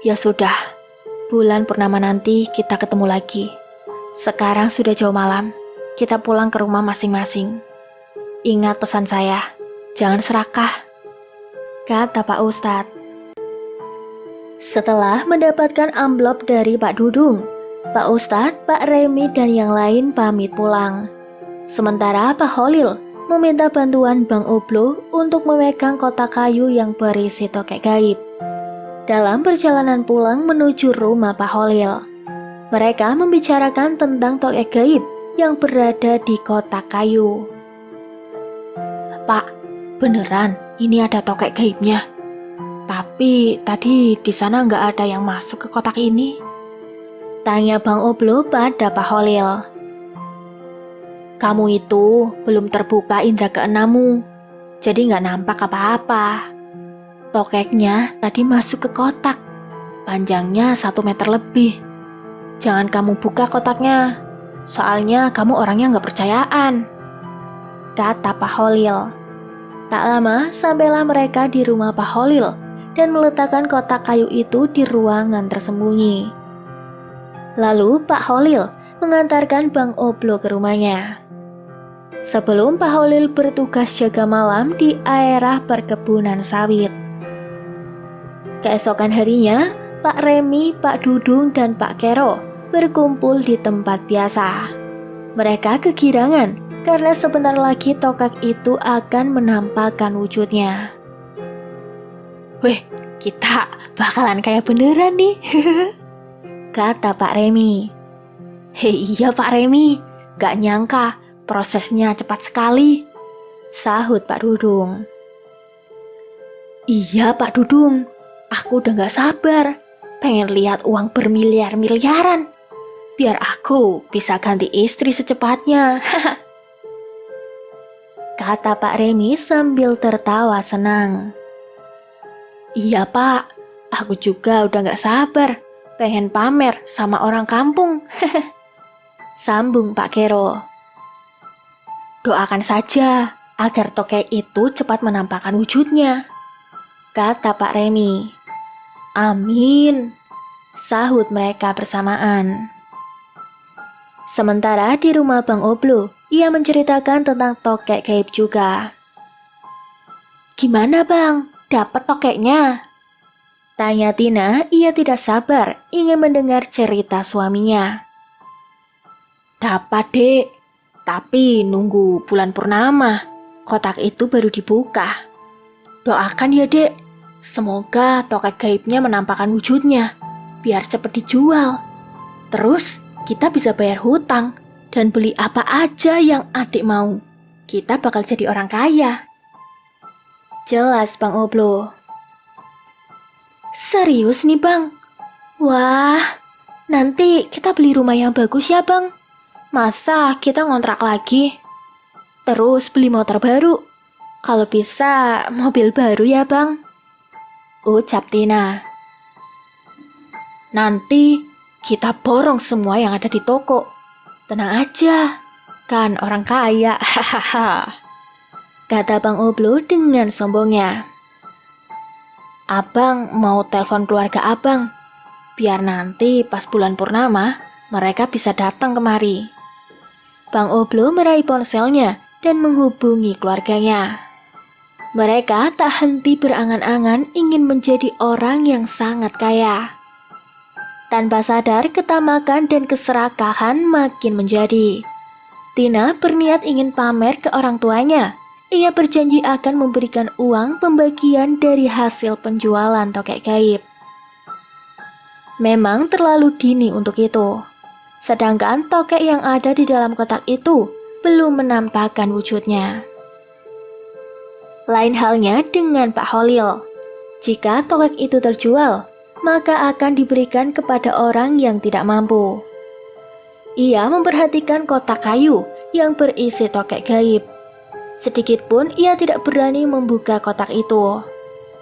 "Ya sudah, bulan purnama nanti kita ketemu lagi. Sekarang sudah jauh malam, kita pulang ke rumah masing-masing. Ingat pesan saya, jangan serakah," kata Pak Ustadz. Setelah mendapatkan amplop dari Pak Dudung, Pak Ustadz, Pak Remi, dan yang lain pamit pulang. Sementara Pak Holil meminta bantuan Bang Oblo untuk memegang kotak kayu yang berisi tokek gaib. Dalam perjalanan pulang menuju rumah Pak Holil, mereka membicarakan tentang tokek gaib yang berada di kotak kayu. "Pak, beneran ini ada tokek gaibnya? Tapi tadi di sana nggak ada yang masuk ke kotak ini?" Tanya Bang Oblo pada Pak Holil. Kamu itu belum terbuka indera keenammu, jadi nggak nampak apa-apa. Tokeknya tadi masuk ke kotak, panjangnya 1 meter lebih. Jangan kamu buka kotaknya, soalnya kamu orangnya nggak percayaan, kata Pak Holil. Tak lama sampailah mereka di rumah Pak Holil dan meletakkan kotak kayu itu di ruangan tersembunyi. Lalu Pak Holil mengantarkan Bang Oblo ke rumahnya. Sebelum Pak Holil bertugas jaga malam di daerah perkebunan sawit. Keesokan harinya, Pak Remi, Pak Dudung, dan Pak Kero berkumpul di tempat biasa. Mereka kegirangan karena sebentar lagi tokek itu akan menampakkan wujudnya. Weh, kita bakalan kayak beneran nih, kata Pak Remi. Hei iya Pak Remi, gak nyangka prosesnya cepat sekali, sahut Pak Dudung. Iya Pak Dudung, aku udah gak sabar, pengen lihat uang bermiliar-miliaran, biar aku bisa ganti istri secepatnya, kata Pak Remi sambil tertawa senang. Iya Pak, aku juga udah gak sabar, pengen pamer sama orang kampung, sambung Pak Kero. Doakan saja agar tokek itu cepat menampakkan wujudnya, kata Pak Remi. Amin, sahut mereka bersamaan. Sementara di rumah Bang Oblo, ia menceritakan tentang tokek gaib juga. Gimana Bang, dapat tokeknya? Tanya Tina, ia tidak sabar ingin mendengar cerita suaminya. Dapat dek, tapi nunggu bulan purnama, kotak itu baru dibuka. Doakan ya dek, semoga tokek gaibnya menampakkan wujudnya, biar cepat dijual. Terus kita bisa bayar hutang dan beli apa aja yang adik mau. Kita bakal jadi orang kaya. Jelas Bang Oblo. Serius nih Bang? Wah, nanti kita beli rumah yang bagus ya Bang. Masa kita ngontrak lagi? Terus beli motor baru? Kalau bisa mobil baru ya Bang, ucap Tina. Nanti kita borong semua yang ada di toko. Tenang aja, kan orang kaya, hahaha, kata Bang Oblo dengan sombongnya. Abang mau telepon keluarga abang, biar nanti pas bulan purnama mereka bisa datang kemari. Bang Oblo meraih ponselnya dan menghubungi keluarganya. Mereka tak henti berangan-angan ingin menjadi orang yang sangat kaya. Tanpa sadar ketamakan dan keserakahan makin menjadi. Tina berniat ingin pamer ke orang tuanya. Ia berjanji akan memberikan uang pembagian dari hasil penjualan tokek gaib. Memang terlalu dini untuk itu. Sedangkan tokek yang ada di dalam kotak itu belum menampakkan wujudnya. Lain halnya dengan Pak Holil. Jika tokek itu terjual, maka akan diberikan kepada orang yang tidak mampu. Ia memperhatikan kotak kayu yang berisi tokek gaib. Sedikitpun ia tidak berani membuka kotak itu.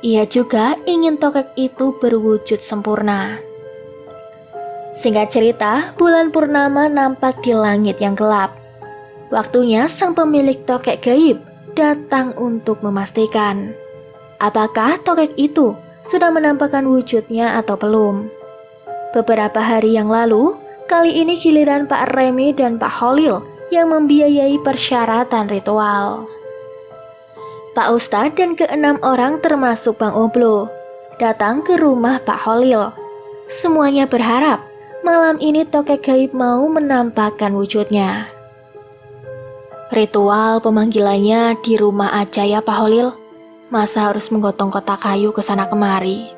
Ia juga ingin tokek itu berwujud sempurna. Singkat cerita, bulan purnama nampak di langit yang gelap. Waktunya sang pemilik tokek gaib datang untuk memastikan apakah tokek itu sudah menampakkan wujudnya atau belum. Beberapa hari yang lalu, kali ini giliran Pak Remi dan Pak Holil yang membiayai persyaratan ritual. Pak Ustadz dan ke-6 orang termasuk Bang Oblo datang ke rumah Pak Holil. Semuanya berharap malam ini tokek gaib mau menampakkan wujudnya. Ritual pemanggilannya di rumah aja ya Pak Holil. Masa harus menggotong kotak kayu ke sana kemari,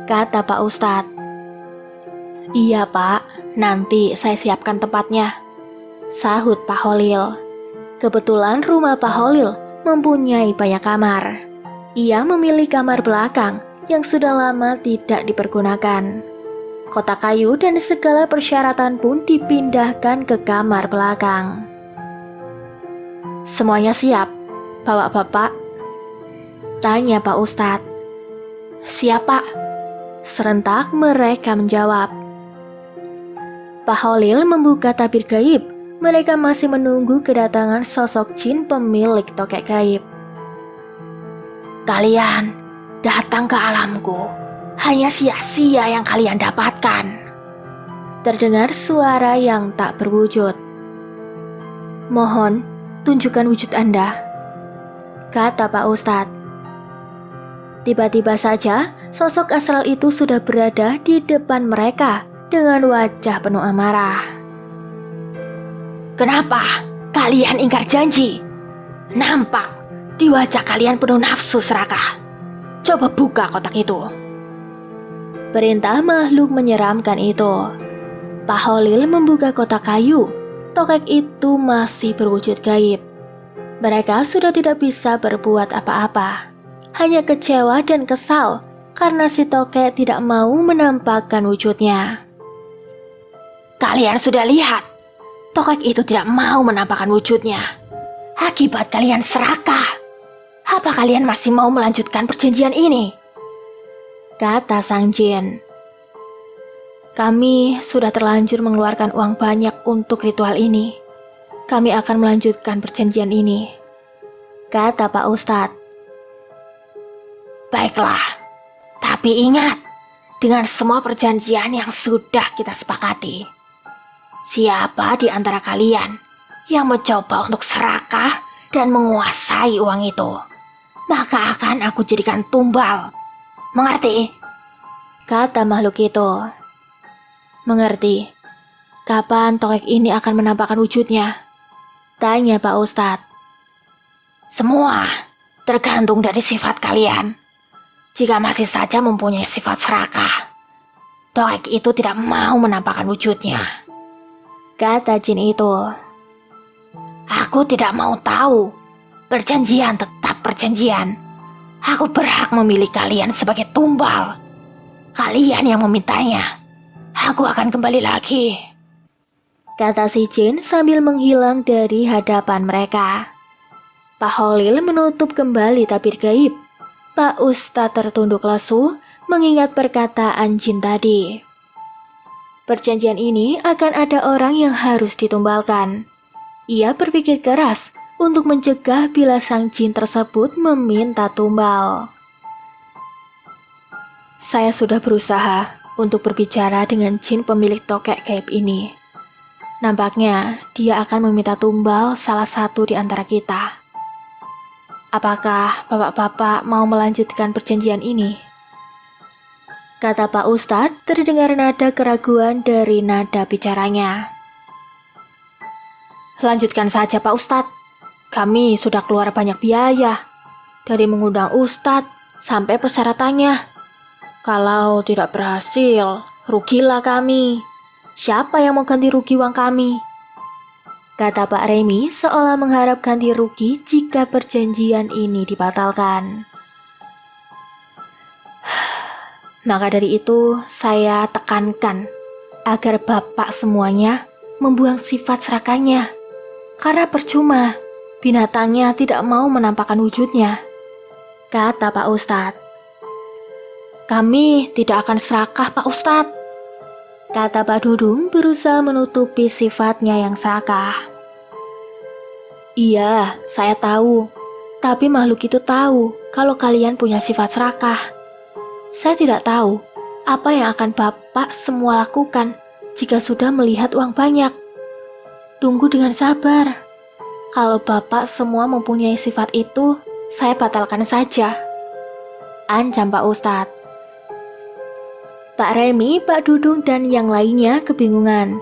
kata Pak Ustadz. Iya Pak, nanti saya siapkan tempatnya, sahut Pak Holil. Kebetulan rumah Pak Holil mempunyai banyak kamar. Ia memilih kamar belakang yang sudah lama tidak dipergunakan. Kotak kayu dan segala persyaratan pun dipindahkan ke kamar belakang. Semuanya siap, Bapak-bapak? Tanya Pak Ustadz. Siap, Pak. Serentak mereka menjawab. Pak Holil membuka tabir gaib. Mereka masih menunggu kedatangan sosok jin pemilik tokek gaib. Kalian datang ke alamku, hanya sia-sia yang kalian dapatkan. Terdengar suara yang tak berwujud. Mohon, tunjukkan wujud Anda, kata Pak Ustadz. Tiba-tiba saja, sosok astral itu sudah berada di depan mereka dengan wajah penuh amarah. Kenapa kalian ingkar janji? Nampak di wajah kalian penuh nafsu serakah. Coba buka kotak itu. Perintah makhluk menyeramkan itu. Pak Holil membuka kotak kayu. Tokek itu masih berwujud gaib. Mereka sudah tidak bisa berbuat apa-apa. Hanya kecewa dan kesal karena si tokek tidak mau menampakkan wujudnya. Kalian sudah lihat, tokek itu tidak mau menampakkan wujudnya. Akibat kalian serakah. Apa kalian masih mau melanjutkan perjanjian ini? Kata sang jin. Kami sudah terlanjur mengeluarkan uang banyak untuk ritual ini. Kami akan melanjutkan perjanjian ini, kata Pak Ustadz. Baiklah, tapi ingat, dengan semua perjanjian yang sudah kita sepakati, siapa di antara kalian yang mencoba untuk serakah dan menguasai uang itu, maka akan aku jadikan tumbal. Mengerti? Kata makhluk itu. Mengerti. Kapan tokek ini akan menampakkan wujudnya? Tanya Pak Ustadz. Semua tergantung dari sifat kalian. Jika masih saja mempunyai sifat serakah, tokek itu tidak mau menampakkan wujudnya, kata jin itu. Aku tidak mau tahu. Perjanjian tetap perjanjian. Aku berhak memilih kalian sebagai tumbal. Kalian yang memintanya. Aku akan kembali lagi, kata si jin sambil menghilang dari hadapan mereka. Pak Holil menutup kembali tabir gaib. Pak Ustadz tertunduk lesu mengingat perkataan jin tadi. Perjanjian ini akan ada orang yang harus ditumbalkan. Ia berpikir keras untuk mencegah bila sang jin tersebut meminta tumbal. Saya sudah berusaha untuk berbicara dengan jin pemilik tokek gaib ini. Nampaknya dia akan meminta tumbal salah satu di antara kita. Apakah bapak-bapak mau melanjutkan perjanjian ini? Kata Pak Ustadz, terdengar nada keraguan dari nada bicaranya. Lanjutkan saja Pak Ustadz. Kami sudah keluar banyak biaya. Dari mengundang Ustadz sampai persyaratannya. Kalau tidak berhasil, rugilah kami. Siapa yang mau ganti rugi uang kami? Kata Pak Remi seolah mengharap ganti rugi jika perjanjian ini dibatalkan. Maka dari itu saya tekankan agar bapak semuanya membuang sifat serakahnya. Karena percuma, binatangnya tidak mau menampakkan wujudnya, kata Pak Ustadz. Kami tidak akan serakah Pak Ustadz, kata Pak Dudung berusaha menutupi sifatnya yang serakah. Iya, saya tahu. Tapi makhluk itu tahu kalau kalian punya sifat serakah. Saya tidak tahu apa yang akan bapak semua lakukan jika sudah melihat uang banyak. Tunggu dengan sabar. Kalau bapak semua mempunyai sifat itu, saya batalkan saja, ancam Pak Ustadz. Pak Remi, Pak Dudung, dan yang lainnya kebingungan.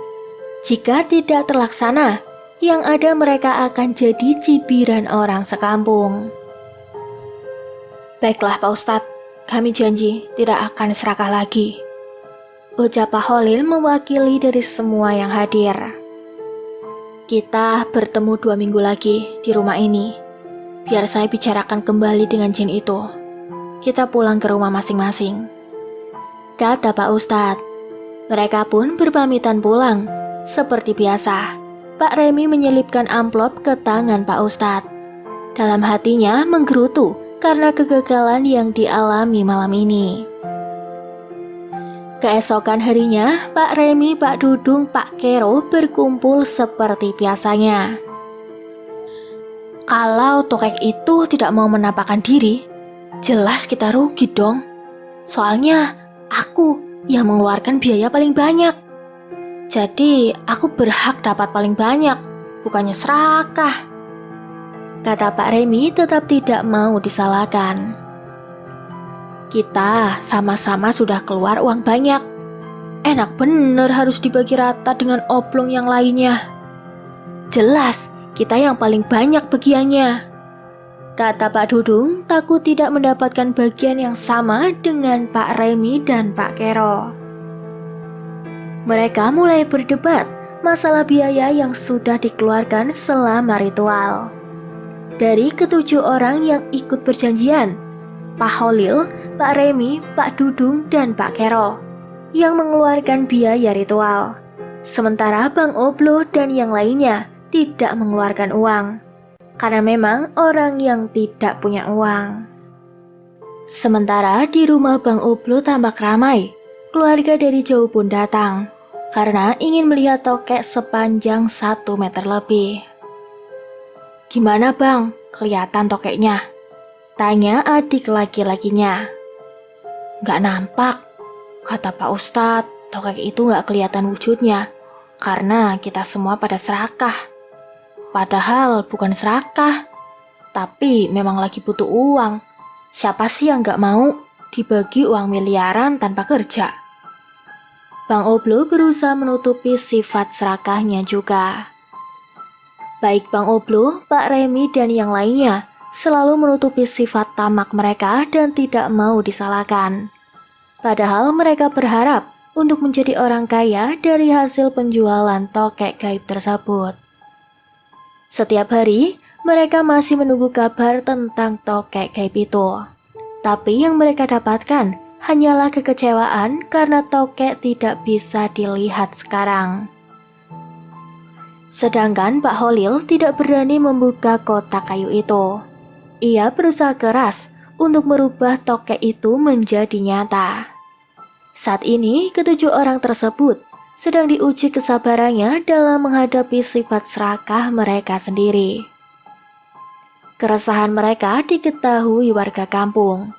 Jika tidak terlaksana, yang ada mereka akan jadi cibiran orang sekampung. Baiklah Pak Ustadz, kami janji tidak akan serakah lagi, ucap Pak Holil mewakili dari semua yang hadir. Kita bertemu 2 minggu lagi di rumah ini. Biar saya bicarakan kembali dengan jin itu. Kita pulang ke rumah masing-masing, kata Pak Ustadz. Mereka pun berpamitan pulang. Seperti biasa, Pak Remi menyelipkan amplop ke tangan Pak Ustadz. Dalam hatinya menggerutu karena kegagalan yang dialami malam ini. Keesokan harinya, Pak Remi, Pak Dudung, Pak Kero berkumpul seperti biasanya. Kalau tokek itu tidak mau menampakkan diri, jelas kita rugi dong. Soalnya aku yang mengeluarkan biaya paling banyak. Jadi aku berhak dapat paling banyak, bukannya serakah. Kata Pak Remi tetap tidak mau disalahkan. Kita sama-sama sudah keluar uang banyak. Enak bener harus dibagi rata dengan oblong yang lainnya. Jelas kita yang paling banyak bagiannya. Kata Pak Dudung takut tidak mendapatkan bagian yang sama dengan Pak Remi dan Pak Kero. Mereka mulai berdebat masalah biaya yang sudah dikeluarkan selama ritual. Dari ketujuh orang yang ikut perjanjian, Pak Holil, Pak Remi, Pak Dudung, dan Pak Kero yang mengeluarkan biaya ritual. Sementara Bang Oblo dan yang lainnya tidak mengeluarkan uang, karena memang orang yang tidak punya uang. Sementara di rumah Bang Oblo tampak ramai, keluarga dari jauh pun datang, karena ingin melihat tokek sepanjang 1 meter lebih. Gimana bang, kelihatan tokeknya? Tanya adik laki-lakinya. Gak nampak, kata Pak Ustadz, tokek itu gak kelihatan wujudnya, karena kita semua pada serakah. Padahal bukan serakah, tapi memang lagi butuh uang. Siapa sih yang gak mau dibagi uang miliaran tanpa kerja? Bang Oblo berusaha menutupi sifat serakahnya juga. Baik Bang Oblo, Pak Remi, dan yang lainnya selalu menutupi sifat tamak mereka dan tidak mau disalahkan. Padahal mereka berharap untuk menjadi orang kaya dari hasil penjualan tokek gaib tersebut. Setiap hari, mereka masih menunggu kabar tentang tokek gaib itu. Tapi yang mereka dapatkan hanyalah kekecewaan karena tokek tidak bisa dilihat sekarang. Sedangkan Pak Holil tidak berani membuka kotak kayu itu. Ia berusaha keras untuk merubah tokek itu menjadi nyata. Saat ini, ketujuh orang tersebut sedang diuji kesabarannya dalam menghadapi sifat serakah mereka sendiri. Keresahan mereka diketahui warga kampung.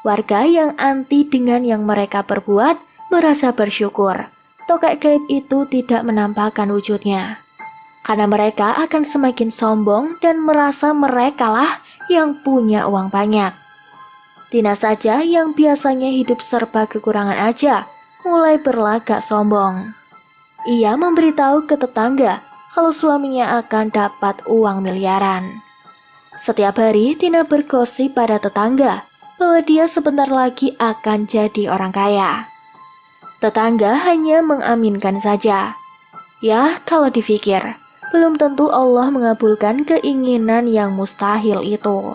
Warga yang anti dengan yang mereka perbuat merasa bersyukur tokek gaib itu tidak menampakkan wujudnya. Karena mereka akan semakin sombong dan merasa merekalah yang punya uang banyak. Tina saja yang biasanya hidup serba kekurangan aja, mulai berlagak sombong. Ia memberitahu ke tetangga kalau suaminya akan dapat uang miliaran. Setiap hari Tina bergosip pada tetangga bahwa dia sebentar lagi akan jadi orang kaya. Tetangga hanya mengaminkan saja. Ya, kalau dipikir, belum tentu Allah mengabulkan keinginan yang mustahil itu.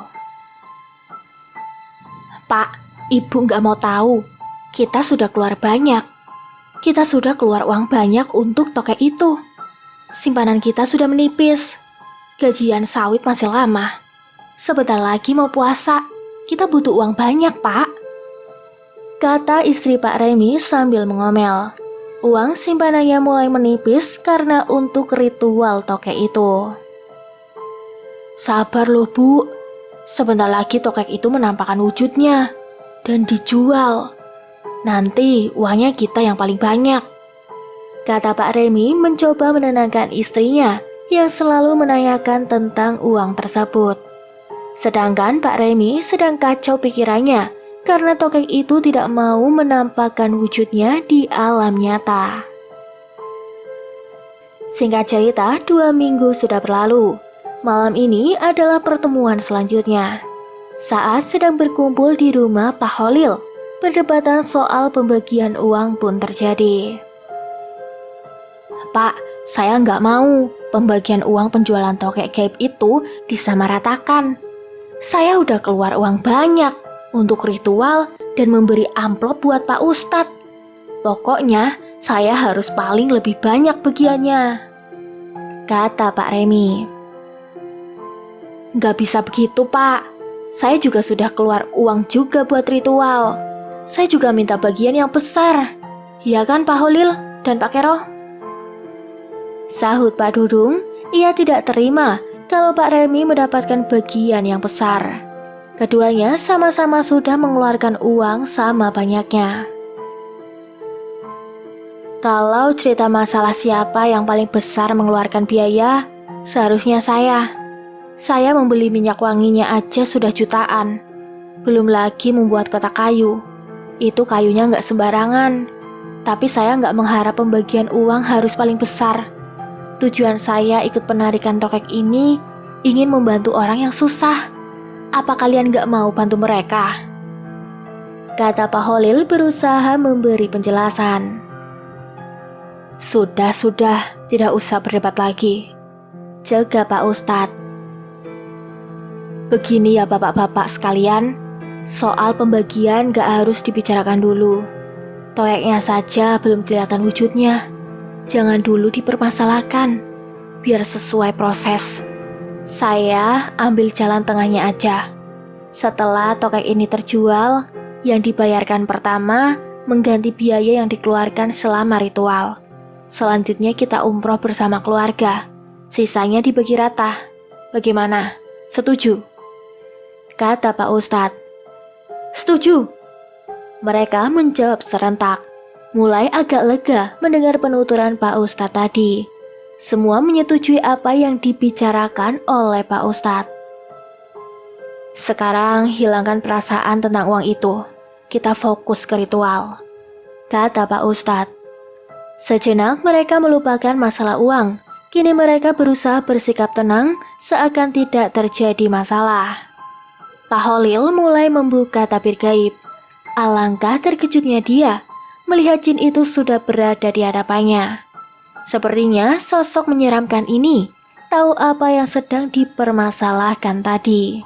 Pak, Ibu nggak mau tahu. Kita sudah keluar banyak. Kita sudah keluar uang banyak untuk tokek itu. Simpanan kita sudah menipis. Gajian sawit masih lama. Sebentar lagi mau puasa. Kita butuh uang banyak, Pak. Kata istri Pak Remi sambil mengomel. Uang simpanannya mulai menipis karena untuk ritual tokek itu. Sabar loh Bu, sebentar lagi tokek itu menampakkan wujudnya dan dijual. Nanti uangnya kita yang paling banyak. Kata Pak Remi mencoba menenangkan istrinya yang selalu menanyakan tentang uang tersebut. Sedangkan Pak Remi sedang kacau pikirannya karena tokek itu tidak mau menampakkan wujudnya di alam nyata. Singkat cerita, 2 minggu sudah berlalu. Malam ini adalah pertemuan selanjutnya. Saat sedang berkumpul di rumah Pak Holil, perdebatan soal pembagian uang pun terjadi. Pak, saya nggak mau pembagian uang penjualan tokek gaib itu disamaratakan. Saya udah keluar uang banyak untuk ritual dan memberi amplop buat Pak Ustadz. Pokoknya Saya harus paling lebih banyak bagiannya, kata Pak Remi. Nggak bisa begitu, Pak. Saya juga sudah keluar uang juga buat ritual. Saya juga minta bagian yang besar. Ya kan Pak Holil dan Pak Kero? Sahut Pak Dudung, ia tidak terima kalau Pak Remi mendapatkan bagian yang besar. Keduanya sama-sama sudah mengeluarkan uang sama banyaknya. Kalau cerita masalah siapa yang paling besar mengeluarkan biaya, seharusnya saya. Saya membeli minyak wanginya aja sudah jutaan. Belum lagi membuat kotak kayu. Itu kayunya nggak sembarangan. Tapi saya nggak mengharap pembagian uang harus paling besar. Tujuan saya ikut penarikan tokek ini ingin membantu orang yang susah. Apa kalian nggak mau bantu mereka? Kata Pak Holil berusaha memberi penjelasan. Sudah, tidak usah berdebat lagi, jaga Pak Ustadz. Begini ya bapak-bapak sekalian, soal pembagian gak harus dibicarakan dulu. Toeknya saja belum kelihatan wujudnya. Jangan dulu dipermasalahkan, biar sesuai proses. Saya ambil jalan tengahnya aja. Setelah tokek ini terjual, yang dibayarkan pertama mengganti biaya yang dikeluarkan selama ritual. Selanjutnya kita umroh bersama keluarga. Sisanya dibagi rata. Bagaimana? Setuju? Kata Pak Ustadz. Setuju. Mereka menjawab serentak. Mulai agak lega mendengar penuturan Pak Ustadz tadi. Semua menyetujui apa yang dibicarakan oleh Pak Ustadz. Sekarang hilangkan perasaan tentang uang itu. Kita fokus ke ritual, kata Pak Ustadz. Sejenak mereka melupakan masalah uang. Kini mereka berusaha bersikap tenang seakan tidak terjadi masalah. Pak Holil mulai membuka tabir gaib. Alangkah terkejutnya dia melihat jin itu sudah berada di hadapannya. Sepertinya sosok menyeramkan ini tahu apa yang sedang dipermasalahkan tadi.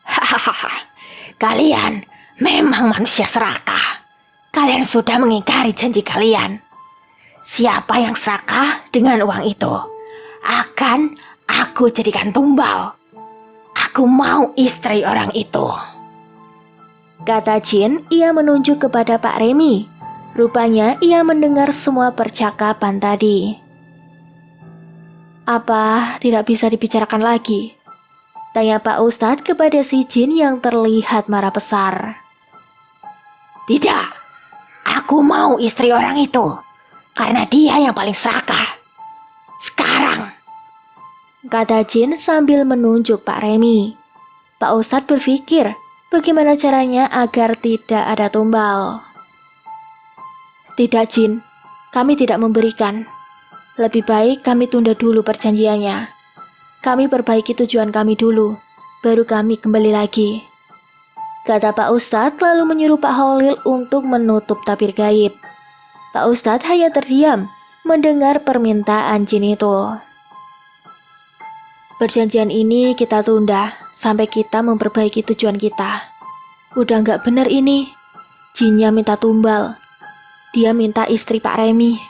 Hahaha, kalian memang manusia serakah. Kalian sudah mengingkari janji kalian. Siapa yang serakah dengan uang itu akan aku jadikan tumbal. Aku mau istri orang itu, kata Jin. Ia menunjuk kepada Pak Remi. Rupanya ia mendengar semua percakapan tadi. Apa tidak bisa dibicarakan lagi? Tanya Pak Ustadz kepada si Jin yang terlihat marah besar. Tidak, aku mau istri orang itu, karena dia yang paling serakah. Sekarang, kata Jin sambil menunjuk Pak Remi. Pak Ustadz berpikir bagaimana caranya agar tidak ada tumbal. Tidak Jin, kami tidak memberikan. Lebih baik kami tunda dulu perjanjiannya. Kami perbaiki tujuan kami dulu, baru kami kembali lagi, kata Pak Ustadz lalu menyuruh Pak Holil untuk menutup tabir gaib. Pak Ustadz hanya terdiam mendengar permintaan Jin itu. Perjanjian ini kita tunda sampai kita memperbaiki tujuan kita. Udah nggak bener ini. Jinnya minta tumbal. Dia minta istri Pak Remi,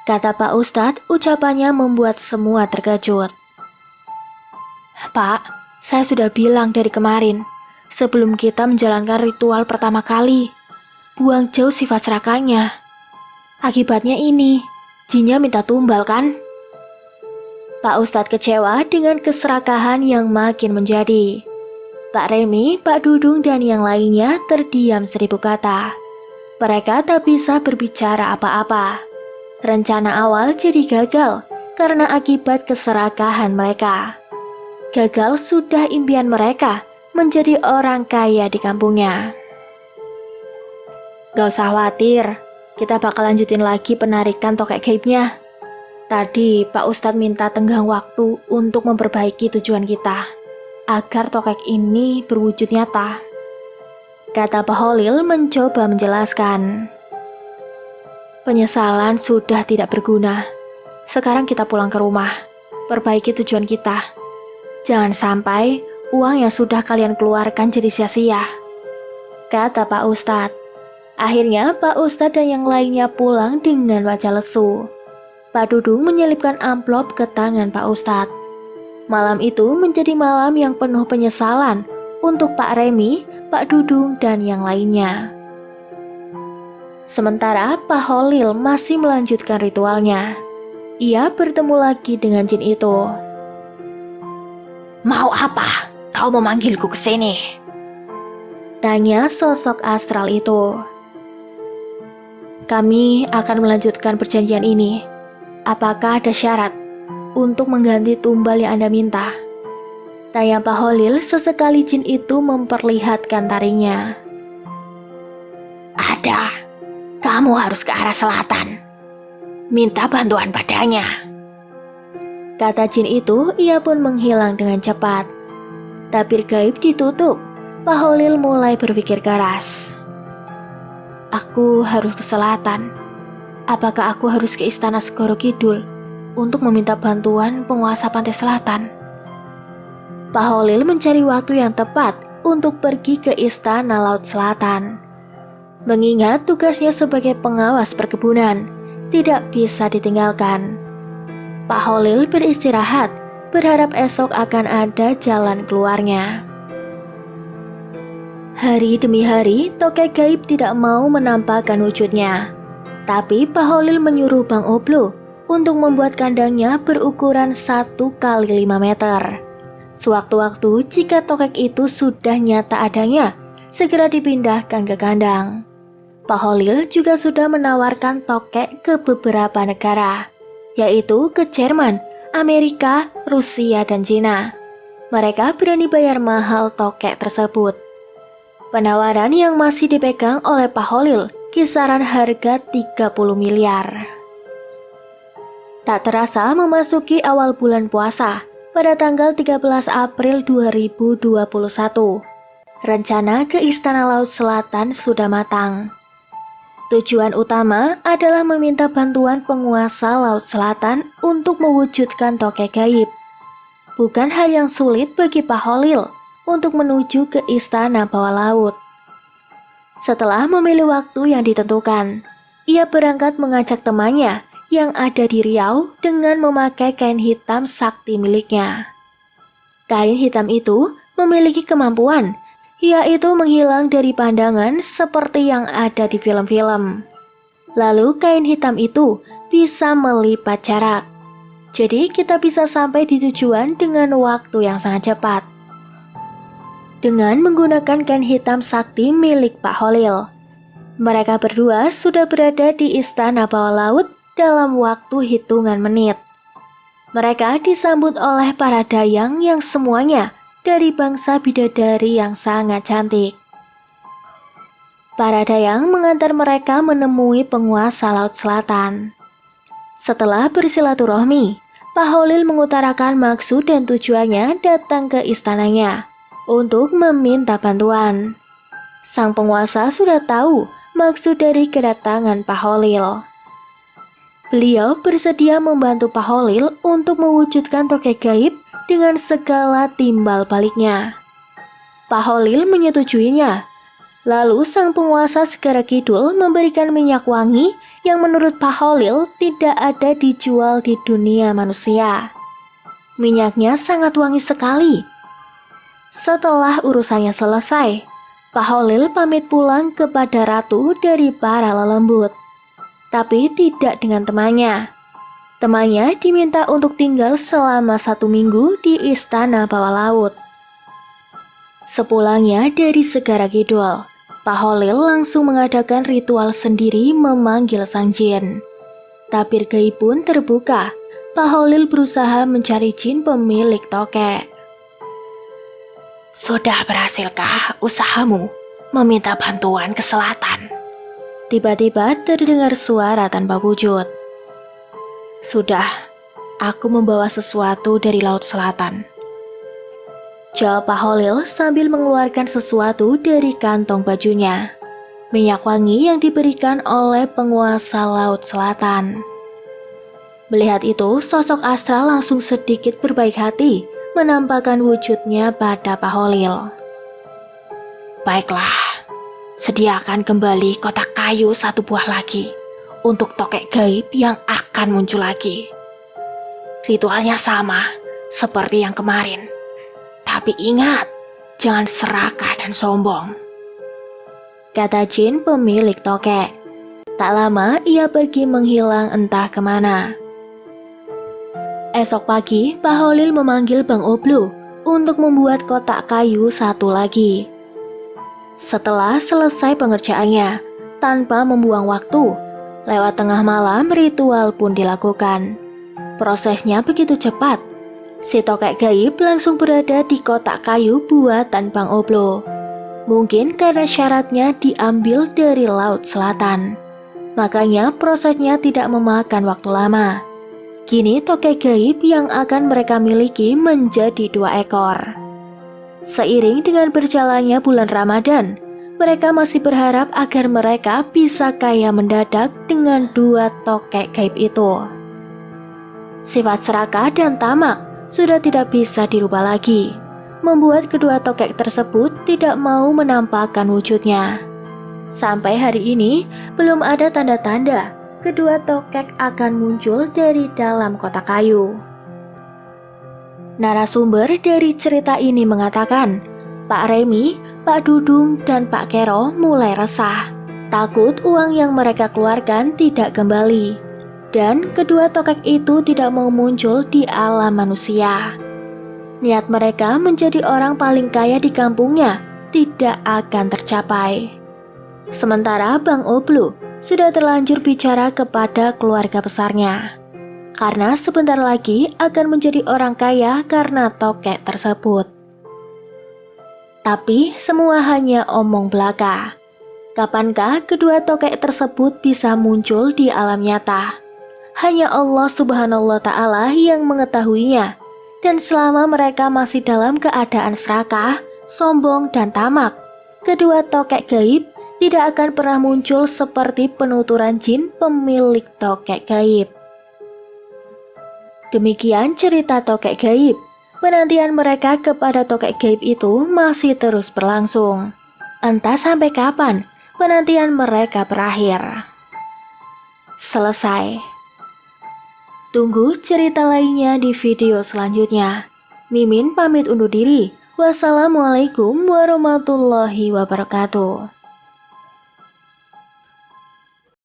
kata Pak Ustadz. Ucapannya membuat semua terkejut. Pak, saya sudah bilang dari kemarin, sebelum kita menjalankan ritual pertama kali, buang jauh sifat serakahnya. Akibatnya ini, jinnya minta tumbal kan? Pak Ustadz kecewa dengan keserakahan yang makin menjadi. Pak Remi, Pak Dudung, dan yang lainnya terdiam 1000 kata. Mereka tak bisa berbicara apa-apa. Rencana awal jadi gagal karena akibat keserakahan mereka. Gagal sudah impian mereka menjadi orang kaya di kampungnya. Gak usah khawatir, kita bakal lanjutin lagi penarikan tokek gaibnya. Tadi Pak Ustadz minta tenggang waktu untuk memperbaiki tujuan kita, agar tokek ini berwujud nyata, kata Pak Holil mencoba menjelaskan. Penyesalan sudah tidak berguna. Sekarang kita pulang ke rumah, perbaiki tujuan kita. Jangan sampai uang yang sudah kalian keluarkan jadi sia-sia, kata Pak Ustadz. Akhirnya Pak Ustadz dan yang lainnya pulang dengan wajah lesu. Pak Dudung menyelipkan amplop ke tangan Pak Ustadz. Malam itu menjadi malam yang penuh penyesalan untuk Pak Remi, Pak Dudung, dan yang lainnya. Sementara Pak Holil masih melanjutkan ritualnya. Ia bertemu lagi dengan jin itu. Mau apa? Kau memanggilku ke sini? Tanya sosok astral itu. Kami akan melanjutkan perjanjian ini. Apakah ada syarat untuk mengganti tumbal yang Anda minta? Tanya Pak Holil sesekali jin itu memperlihatkan taringnya. Ada. Kamu harus ke arah selatan. Minta bantuan padanya. Kata jin itu, ia pun menghilang dengan cepat. Tabir gaib ditutup. Pak Holil mulai berpikir keras. Aku harus ke selatan. Apakah aku harus ke istana Segoro Kidul untuk meminta bantuan penguasa pantai selatan? Pak Holil mencari waktu yang tepat untuk pergi ke istana Laut Selatan. Mengingat tugasnya sebagai pengawas perkebunan tidak bisa ditinggalkan. Pak Holil beristirahat, berharap esok akan ada jalan keluarnya. Hari demi hari, tokek gaib tidak mau menampakkan wujudnya. Tapi Pak Holil menyuruh Bang Oblo untuk membuat kandangnya berukuran 1 kali 5 meter. Sewaktu-waktu jika tokek itu sudah nyata adanya, segera dipindahkan ke kandang. Pak Holil juga sudah menawarkan tokek ke beberapa negara, yaitu ke Jerman, Amerika, Rusia, dan Cina. Mereka berani bayar mahal tokek tersebut. Penawaran yang masih dipegang oleh Pak Holil kisaran harga 30 miliar. Tak terasa memasuki awal bulan puasa pada tanggal 13 April 2021. Rencana ke Istana Laut Selatan sudah matang. Tujuan utama adalah meminta bantuan penguasa Laut Selatan untuk mewujudkan tokek gaib. Bukan hal yang sulit bagi Pak Holil untuk menuju ke Istana Bawah Laut. Setelah memilih waktu yang ditentukan, ia berangkat mengajak temannya yang ada di Riau dengan memakai kain hitam sakti miliknya. Kain hitam itu memiliki kemampuan, yaitu menghilang dari pandangan seperti yang ada di film-film. Lalu kain hitam itu bisa melipat jarak. Jadi kita bisa sampai di tujuan dengan waktu yang sangat cepat. Dengan menggunakan kain hitam sakti milik Pak Holil, mereka berdua sudah berada di Istana Bawah Laut dalam waktu hitungan menit. Mereka disambut oleh para dayang yang semuanya dari bangsa bidadari yang sangat cantik. Para dayang mengantar mereka menemui penguasa Laut Selatan. Setelah bersilaturahmi, Pak Holil mengutarakan maksud dan tujuannya datang ke istananya untuk meminta bantuan. Sang penguasa sudah tahu maksud dari kedatangan Pak Holil. Beliau bersedia membantu Pak Holil untuk mewujudkan tokek gaib dengan segala timbal baliknya. Pak Holil menyetujuinya. Lalu sang penguasa Segara Kidul memberikan minyak wangi yang menurut Pak Holil tidak ada dijual di dunia manusia. Minyaknya sangat wangi sekali. Setelah urusannya selesai, Pak Holil pamit pulang kepada ratu dari para lelembut. Tapi tidak dengan temannya. Temannya diminta untuk tinggal selama 1 minggu di Istana Bawah Laut. Sepulangnya dari Segara Kidul, Pak Holil langsung mengadakan ritual sendiri memanggil sang jin. Tabir gaib pun terbuka. Pak Holil berusaha mencari jin pemilik tokek. Sudah berhasilkah usahamu meminta bantuan ke selatan? Tiba-tiba terdengar suara tanpa wujud. Sudah, aku membawa sesuatu dari Laut Selatan. Jawab Pak Holil sambil mengeluarkan sesuatu dari kantong bajunya. Minyak wangi yang diberikan oleh penguasa Laut Selatan. Melihat itu, sosok astral langsung sedikit berbaik hati menampakkan wujudnya pada Pak Holil. Baiklah, Sediakan kembali kotak kayu 1 buah lagi untuk tokek gaib yang akan muncul lagi. Ritualnya sama seperti yang kemarin. Tapi ingat, jangan serakah dan sombong, kata jin pemilik tokek. Tak lama ia pergi menghilang entah kemana. Esok pagi, Pak Holil memanggil Bang Oblo untuk membuat kotak kayu 1 lagi. Setelah selesai pengerjaannya, tanpa membuang waktu, lewat tengah malam ritual pun dilakukan. Prosesnya begitu cepat. Si tokek gaib langsung berada di kotak kayu buatan Bang Oblo. Mungkin karena syaratnya diambil dari Laut Selatan. Makanya prosesnya tidak memakan waktu lama. Kini tokek gaib yang akan mereka miliki menjadi 2 ekor. Seiring dengan berjalannya bulan Ramadan, mereka masih berharap agar mereka bisa kaya mendadak dengan 2 tokek gaib itu. Sifat serakah dan tamak sudah tidak bisa dirubah lagi, membuat kedua tokek tersebut tidak mau menampakkan wujudnya. Sampai hari ini, belum ada tanda-tanda kedua tokek akan muncul dari dalam kotak kayu. Narasumber dari cerita ini mengatakan, Pak Remi, Pak Dudung, dan Pak Kero mulai resah, takut uang yang mereka keluarkan tidak kembali. Dan kedua tokek itu tidak mau muncul di alam manusia. Niat mereka menjadi orang paling kaya di kampungnya tidak akan tercapai. Sementara Bang Oblo sudah terlanjur bicara kepada keluarga besarnya, karena sebentar lagi akan menjadi orang kaya karena tokek tersebut. Tapi semua hanya omong belaka. Kapankah kedua tokek tersebut bisa muncul di alam nyata? Hanya Allah Subhanahu wa Ta'ala yang mengetahuinya. Dan selama mereka masih dalam keadaan serakah, sombong, dan tamak, kedua tokek gaib tidak akan pernah muncul seperti penuturan jin pemilik tokek gaib. Demikian cerita tokek gaib. Penantian mereka kepada tokek gaib itu masih terus berlangsung. Entah sampai kapan penantian mereka berakhir. Selesai. Tunggu cerita lainnya di video selanjutnya. Mimin pamit undur diri. Wassalamualaikum warahmatullahi wabarakatuh.